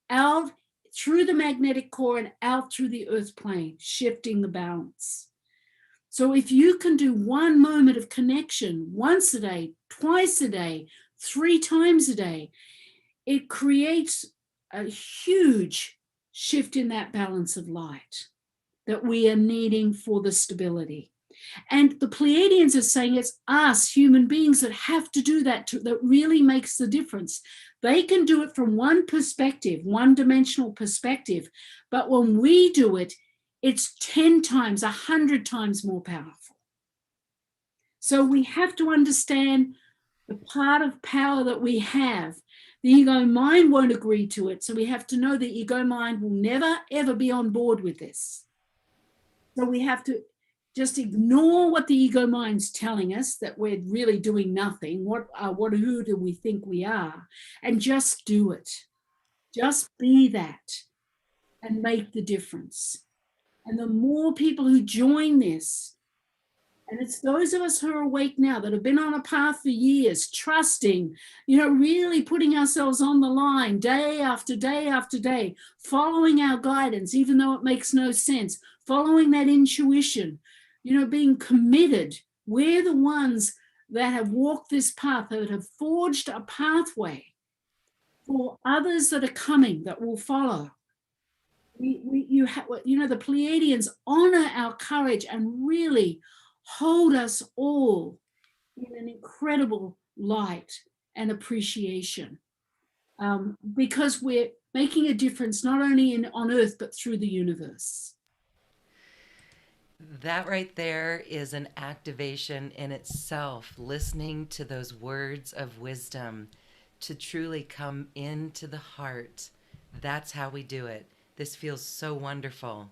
out through the magnetic core and out through the earth plane, shifting the balance. So if you can do one moment of connection once a day, twice a day, 3 times a day, it creates a huge shift in that balance of light that we are needing for the stability. And the Pleiadians are saying it's us, human beings, that have to do that, that really makes the difference. They can do it from one perspective, one-dimensional perspective, but when we do it, it's 10 times, 100 times more powerful. So we have to understand the part of power that we have. The ego mind won't agree to it, so we have to know the ego mind will never, ever be on board with this. So we have to just ignore what the ego mind's telling us, that we're really doing nothing. Who do we think we are? And just do it. Just be that and make the difference. And the more people who join this, and it's those of us who are awake now that have been on a path for years, trusting, really putting ourselves on the line day after day after day, following our guidance, even though it makes no sense, following that intuition, being committed. We're the ones that have walked this path, that have forged a pathway for others that are coming, that will follow. The Pleiadians honor our courage and really hold us all in an incredible light and appreciation, because we're making a difference not only on Earth but through the universe. That right there is an activation in itself, listening to those words of wisdom to truly come into the heart. That's how we do it. This feels so wonderful.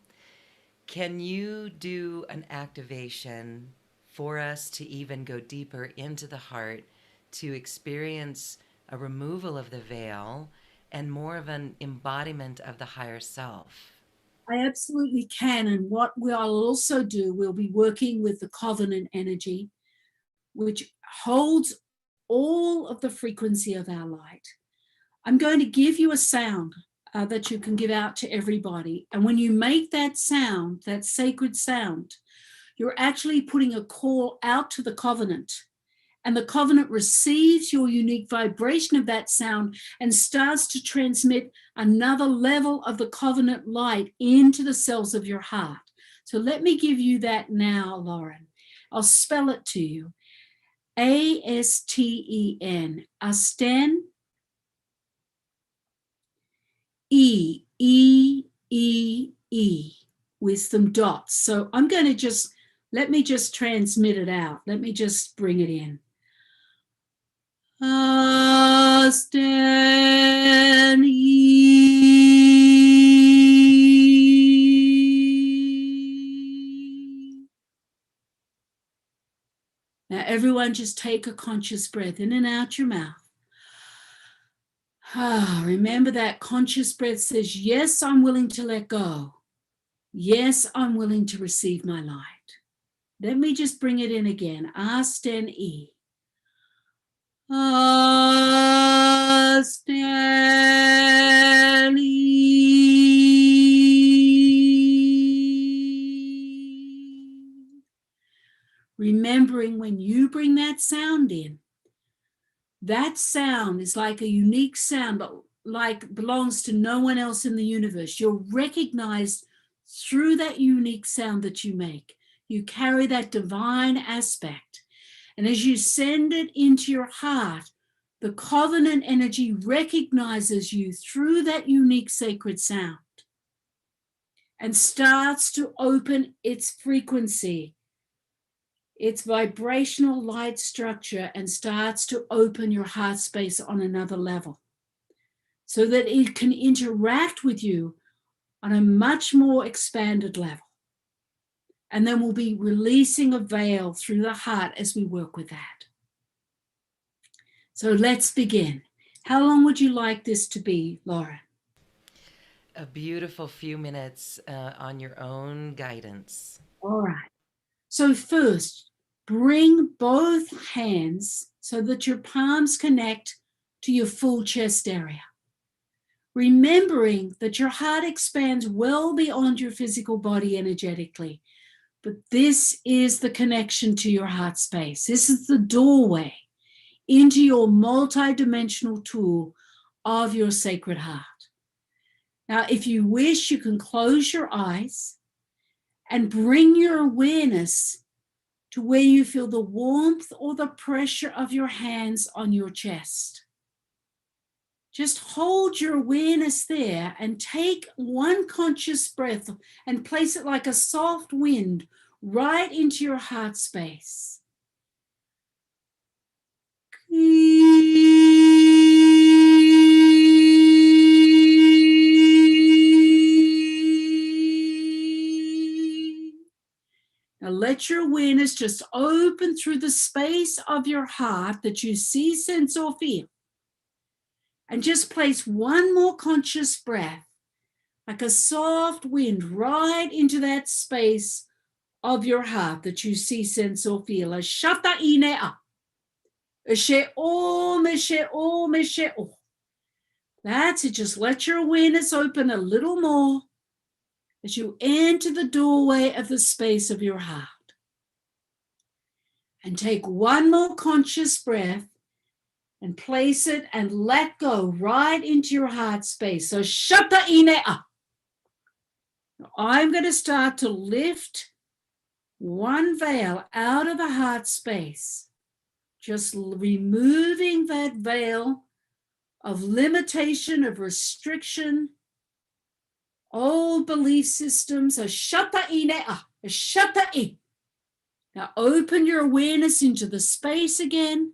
Can you do an activation for us to even go deeper into the heart, to experience a removal of the veil and more of an embodiment of the higher self? I absolutely can. And what I'll also do, we'll be working with the covenant energy, which holds all of the frequency of our light. I'm going to give you a sound that you can give out to everybody. And when you make that sound, that sacred sound, you're actually putting a call out to the covenant. And the covenant receives your unique vibration of that sound and starts to transmit another level of the covenant light into the cells of your heart. So let me give you that now, Lauren. I'll spell it to you. Asten, Asten, E, with some dots. So I'm going to let me just transmit it out. Let me just bring it in. Asten, Now everyone just take a conscious breath in and out your mouth. Remember that conscious breath says, yes, I'm willing to let go. Yes, I'm willing to receive my light. Let me just bring it in again. Asten, E. Asten, E. Remembering when you bring that sound in, that sound is like a unique sound, but like belongs to no one else in the universe. You're recognized through that unique sound that you make. You carry that divine aspect. And as you send it into your heart, the covenant energy recognizes you through that unique sacred sound and starts to open its frequency, its vibrational light structure, and starts to open your heart space on another level so that it can interact with you on a much more expanded level. And then we'll be releasing a veil through the heart as we work with that. So let's begin. How long would you like this to be, Laura? A beautiful few minutes on your own guidance. All right. So first, bring both hands so that your palms connect to your full chest area. Remembering that your heart expands well beyond your physical body energetically. But this is the connection to your heart space. This is the doorway into your multi-dimensional tool of your sacred heart. Now, if you wish, you can close your eyes and bring your awareness to where you feel the warmth or the pressure of your hands on your chest. Just hold your awareness there and take one conscious breath and place it like a soft wind right into your heart space. Now let your awareness just open through the space of your heart that you see, sense, or feel. And just place one more conscious breath, like a soft wind, right into that space of your heart that you see, sense, or feel. Ashata inea. That's it. Just let your awareness open a little more as you enter the doorway of the space of your heart. And take one more conscious breath and place it and let go right into your heart space. So shata inea. I'm going to start to lift one veil out of the heart space, just removing that veil of limitation, of restriction, old belief systems. Ashata inea, ashata in. Now open your awareness into the space again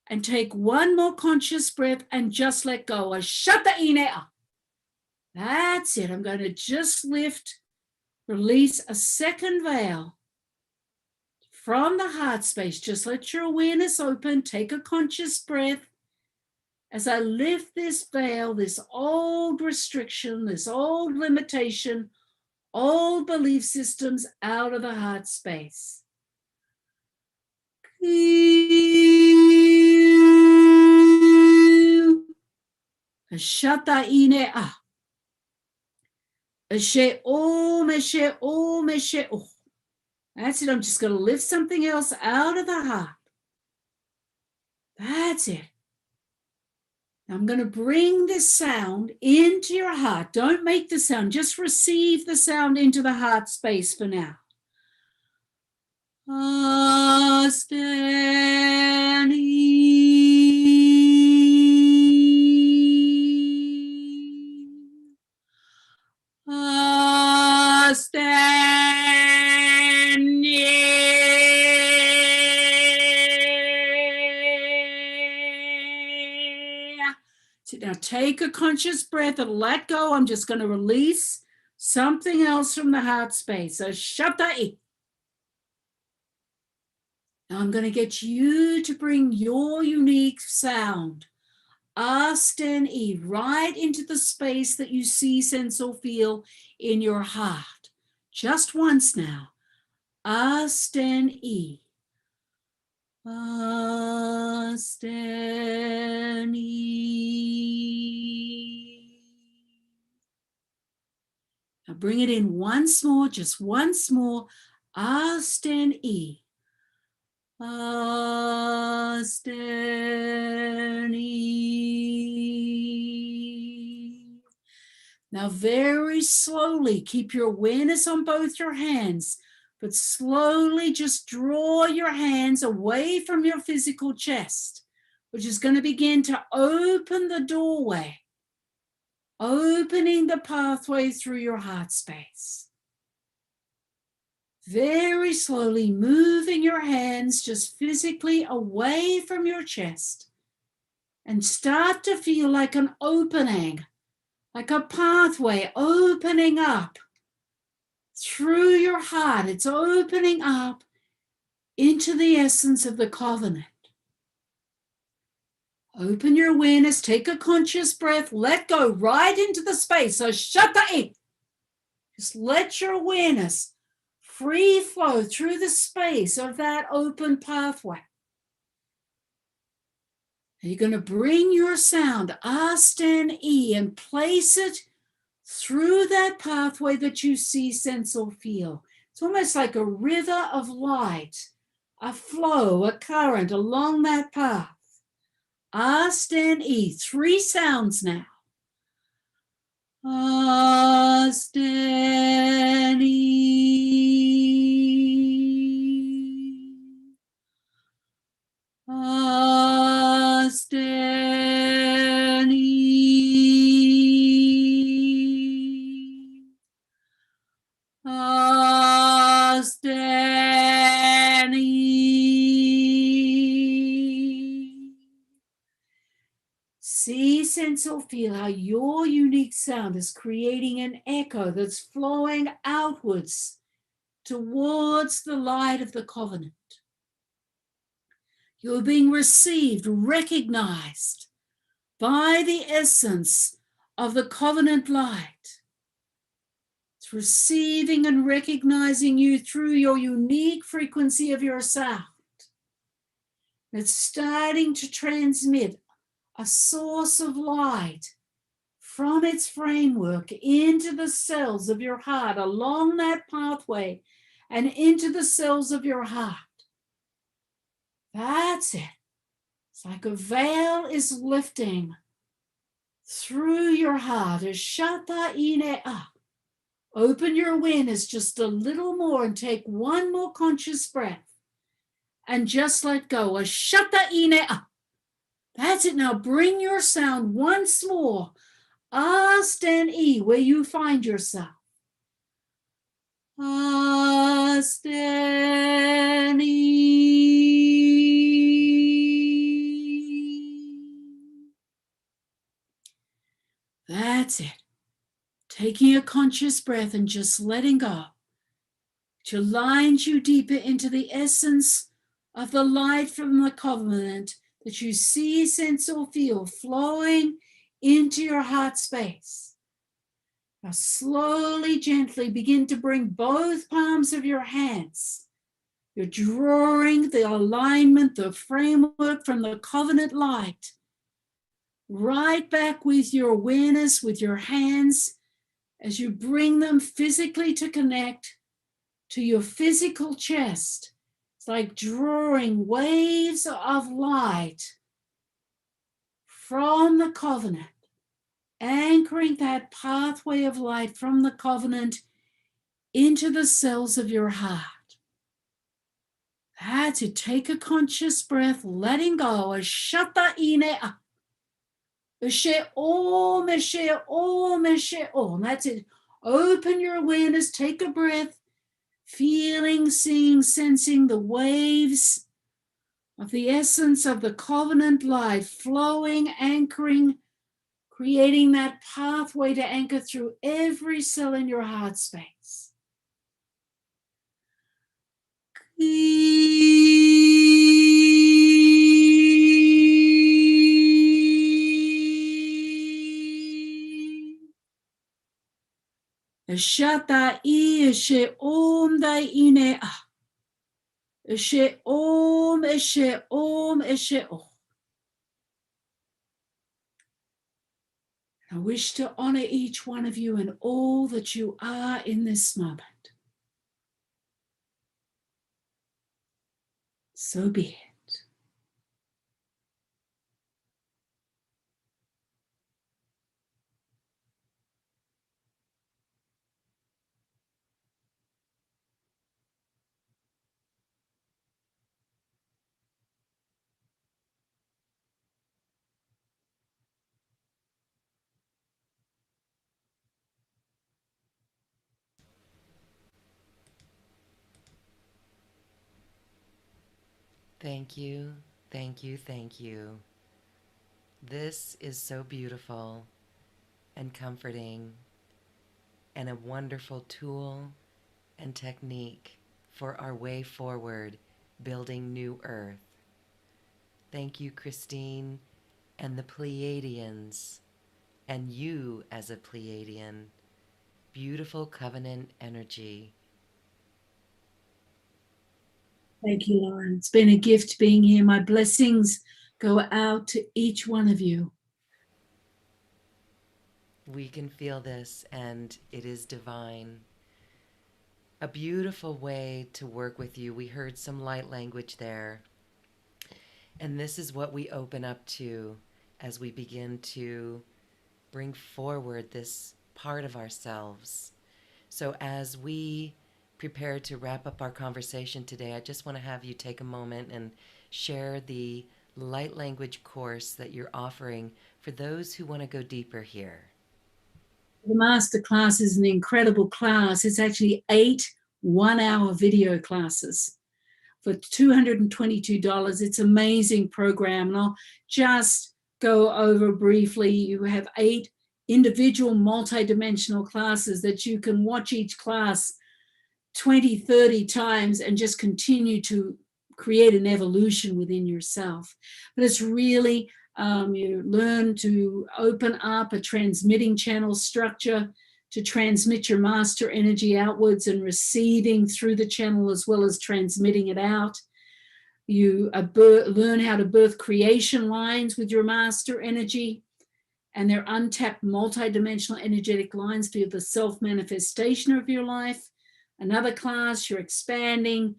and take one more conscious breath and just let go. Ashata inea. That's it. I'm going to just lift, release a second veil from the heart space. Just let your awareness open. Take a conscious breath as I lift this veil, this old restriction, this old limitation, old belief systems out of the heart space. Ashata inea. That's it. I'm just going to lift something else out of the heart. That's it. I'm going to bring this sound into your heart. Don't make the sound. Just receive the sound into the heart space for now. So now take a conscious breath and let go. I'm just going to release something else from the heart space. So shatai. Now I'm going to get you to bring your unique sound, Asten E, right into the space that you see, sense, or feel in your heart. Just once now. Asten E. Asten E. Now bring it in once more, just once more. Asten E. Asten E. Now, very slowly, keep your awareness on both your hands, but slowly just draw your hands away from your physical chest, which is going to begin to open the doorway, opening the pathway through your heart space. Very slowly moving your hands just physically away from your chest, and start to feel like an opening, like a pathway opening up through your heart. It's opening up into the essence of the covenant. Open your awareness, take a conscious breath, let go right into the space. So shata'i. Just let your awareness free flow through the space of that open pathway. And you're going to bring your sound, Astan E, and place it through that pathway that you see, sense, or feel. It's almost like a river of light, a flow, a current along that path. Astan E, 3 sounds now. Astan E. Astan E. Astan E. See, sense, or feel how your unique sound is creating an echo that's flowing outwards towards the light of the covenant. You're being received, recognized by the essence of the covenant light. It's receiving and recognizing you through your unique frequency of your sound. It's starting to transmit a source of light from its framework into the cells of your heart, along that pathway, and into the cells of your heart. That's it. It's like a veil is lifting through your heart. Open your awareness just a little more and take one more conscious breath and just let go. That's it. Now bring your sound once more. Astan E, where you find yourself. Astan E. That's it. Taking a conscious breath and just letting go. It aligns you deeper into the essence of the light from the covenant that you see, sense, or feel flowing into your heart space. Now slowly, gently begin to bring both palms of your hands. You're drawing the alignment, the framework from the covenant light right back with your awareness, with your hands, as you bring them physically to connect to your physical chest. It's like drawing waves of light from the covenant, anchoring that pathway of light from the covenant into the cells of your heart. That's it. Take a conscious breath, letting go. That's it. Open your awareness, take a breath, feeling, seeing, sensing the waves of the essence of the covenant light flowing, anchoring, creating that pathway to anchor through every cell in your heart space. Shata I she om dai ine a. She om she om she om. I wish to honor each one of you and all that you are in this moment. So be it. Thank you, thank you, thank you. This is so beautiful and comforting and a wonderful tool and technique for our way forward, building new earth. Thank you, Christine, and the Pleiadians, and you as a Pleiadian. Beautiful covenant energy. Thank you, Lauren. It's been a gift being here. My blessings go out to each one of you. We can feel this, and it is divine. A beautiful way to work with you. We heard some light language there. And this is what we open up to as we begin to bring forward this part of ourselves. So, as we prepare to wrap up our conversation today, I just want to have you take a moment and share the light language course that you're offering for those who want to go deeper here. The master class is an incredible class. It's actually 8 one-hour video classes for $222. It's an amazing program. And I'll just go over briefly. You have 8 individual multi-dimensional classes that you can watch each class 20, 30 times and just continue to create an evolution within yourself. But it's really, you learn to open up a transmitting channel structure to transmit your master energy outwards and receiving through the channel as well as transmitting it out. You learn how to birth creation lines with your master energy, and they're untapped multidimensional energetic lines for the self-manifestation of your life. Another class, you're expanding,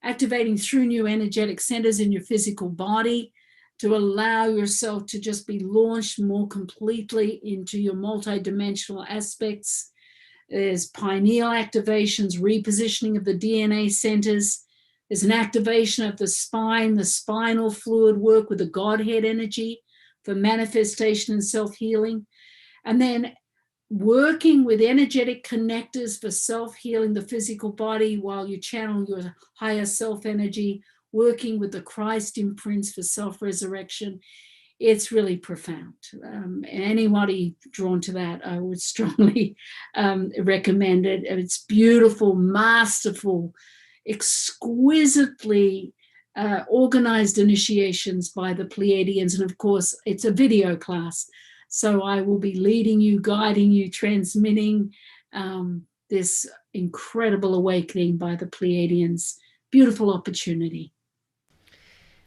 activating through new energetic centers in your physical body to allow yourself to just be launched more completely into your multidimensional aspects. There's pineal activations, repositioning of the DNA centers. There's an activation of the spine, the spinal fluid work with the Godhead energy for manifestation and self-healing. And then working with energetic connectors for self-healing the physical body while you channel your higher self energy, working with the Christ imprints for self-resurrection. It's really profound. Anybody drawn to that, I would strongly recommend it. It's beautiful, masterful, exquisitely organized initiations by the Pleiadians. And of course, it's a video class. So I will be leading you, guiding you, transmitting this incredible awakening by the Pleiadians. Beautiful opportunity.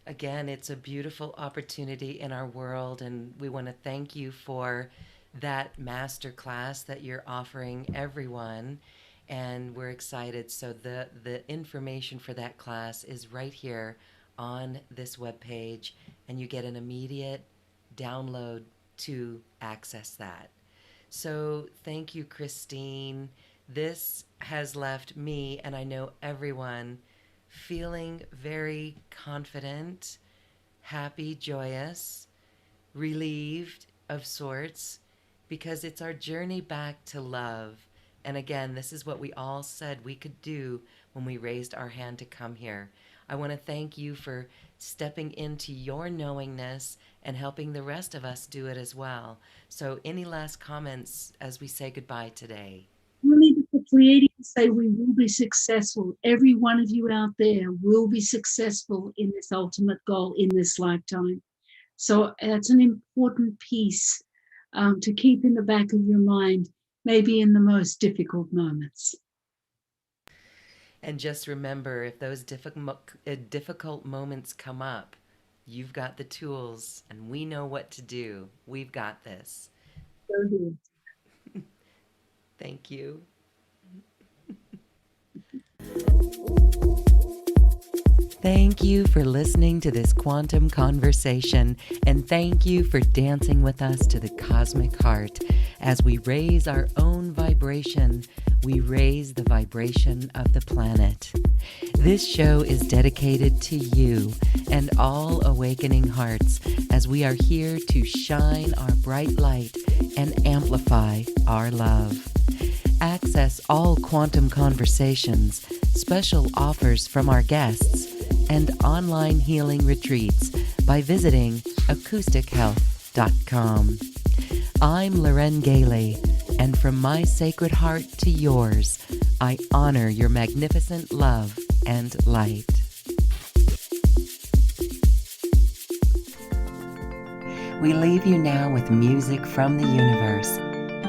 Again, it's a beautiful opportunity in our world, and we want to thank you for that master class that you're offering everyone. And we're excited. So the information for that class is right here on this webpage, and you get an immediate download to access that. So thank you, Christine. This has left me, and I know everyone, feeling very confident, happy, joyous, relieved of sorts, because it's our journey back to love. And again, this is what we all said we could do when we raised our hand to come here. I want to thank you for stepping into your knowingness and helping the rest of us do it as well. So any last comments as we say goodbye today? Only the Pleiadians say we will be successful. Every one of you out there will be successful in this ultimate goal in this lifetime. So that's an important piece to keep in the back of your mind, maybe in the most difficult moments. And just remember, if those difficult moments come up, you've got the tools and we know what to do. We've got this. So good. Thank you. Thank you for listening to this quantum conversation, and thank you for dancing with us to the cosmic heart. As we raise our own vibration, we raise the vibration of the planet. This show is dedicated to you and all awakening hearts, as we are here to shine our bright light and amplify our love. Access all quantum conversations, special offers from our guests, and online healing retreats by visiting acoustichealth.com. I'm Loren Gailey, and from my sacred heart to yours, I honor your magnificent love and light. We leave you now with music from the universe.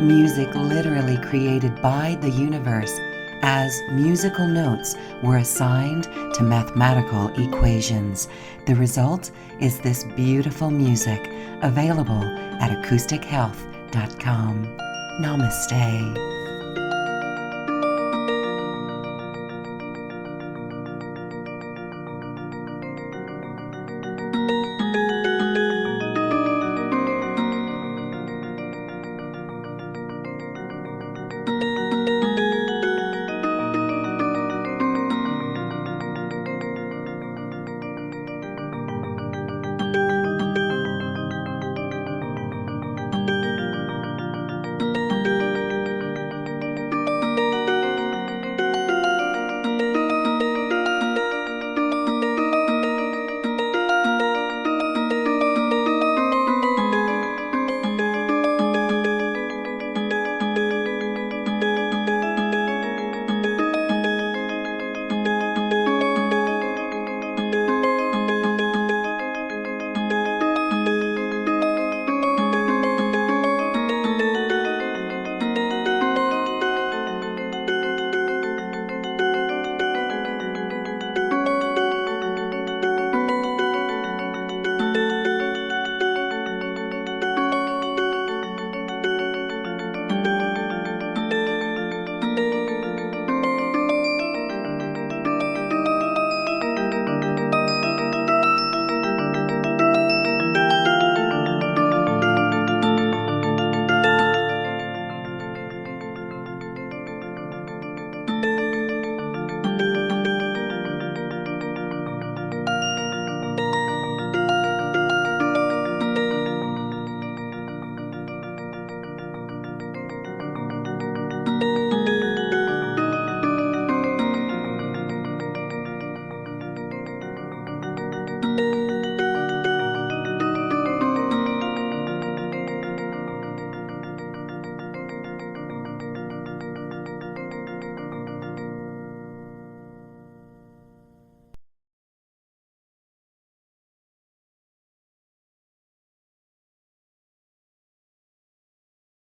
Music literally created by the universe, as musical notes were assigned to mathematical equations. The result is this beautiful music, available at acoustichealth.com. Namaste.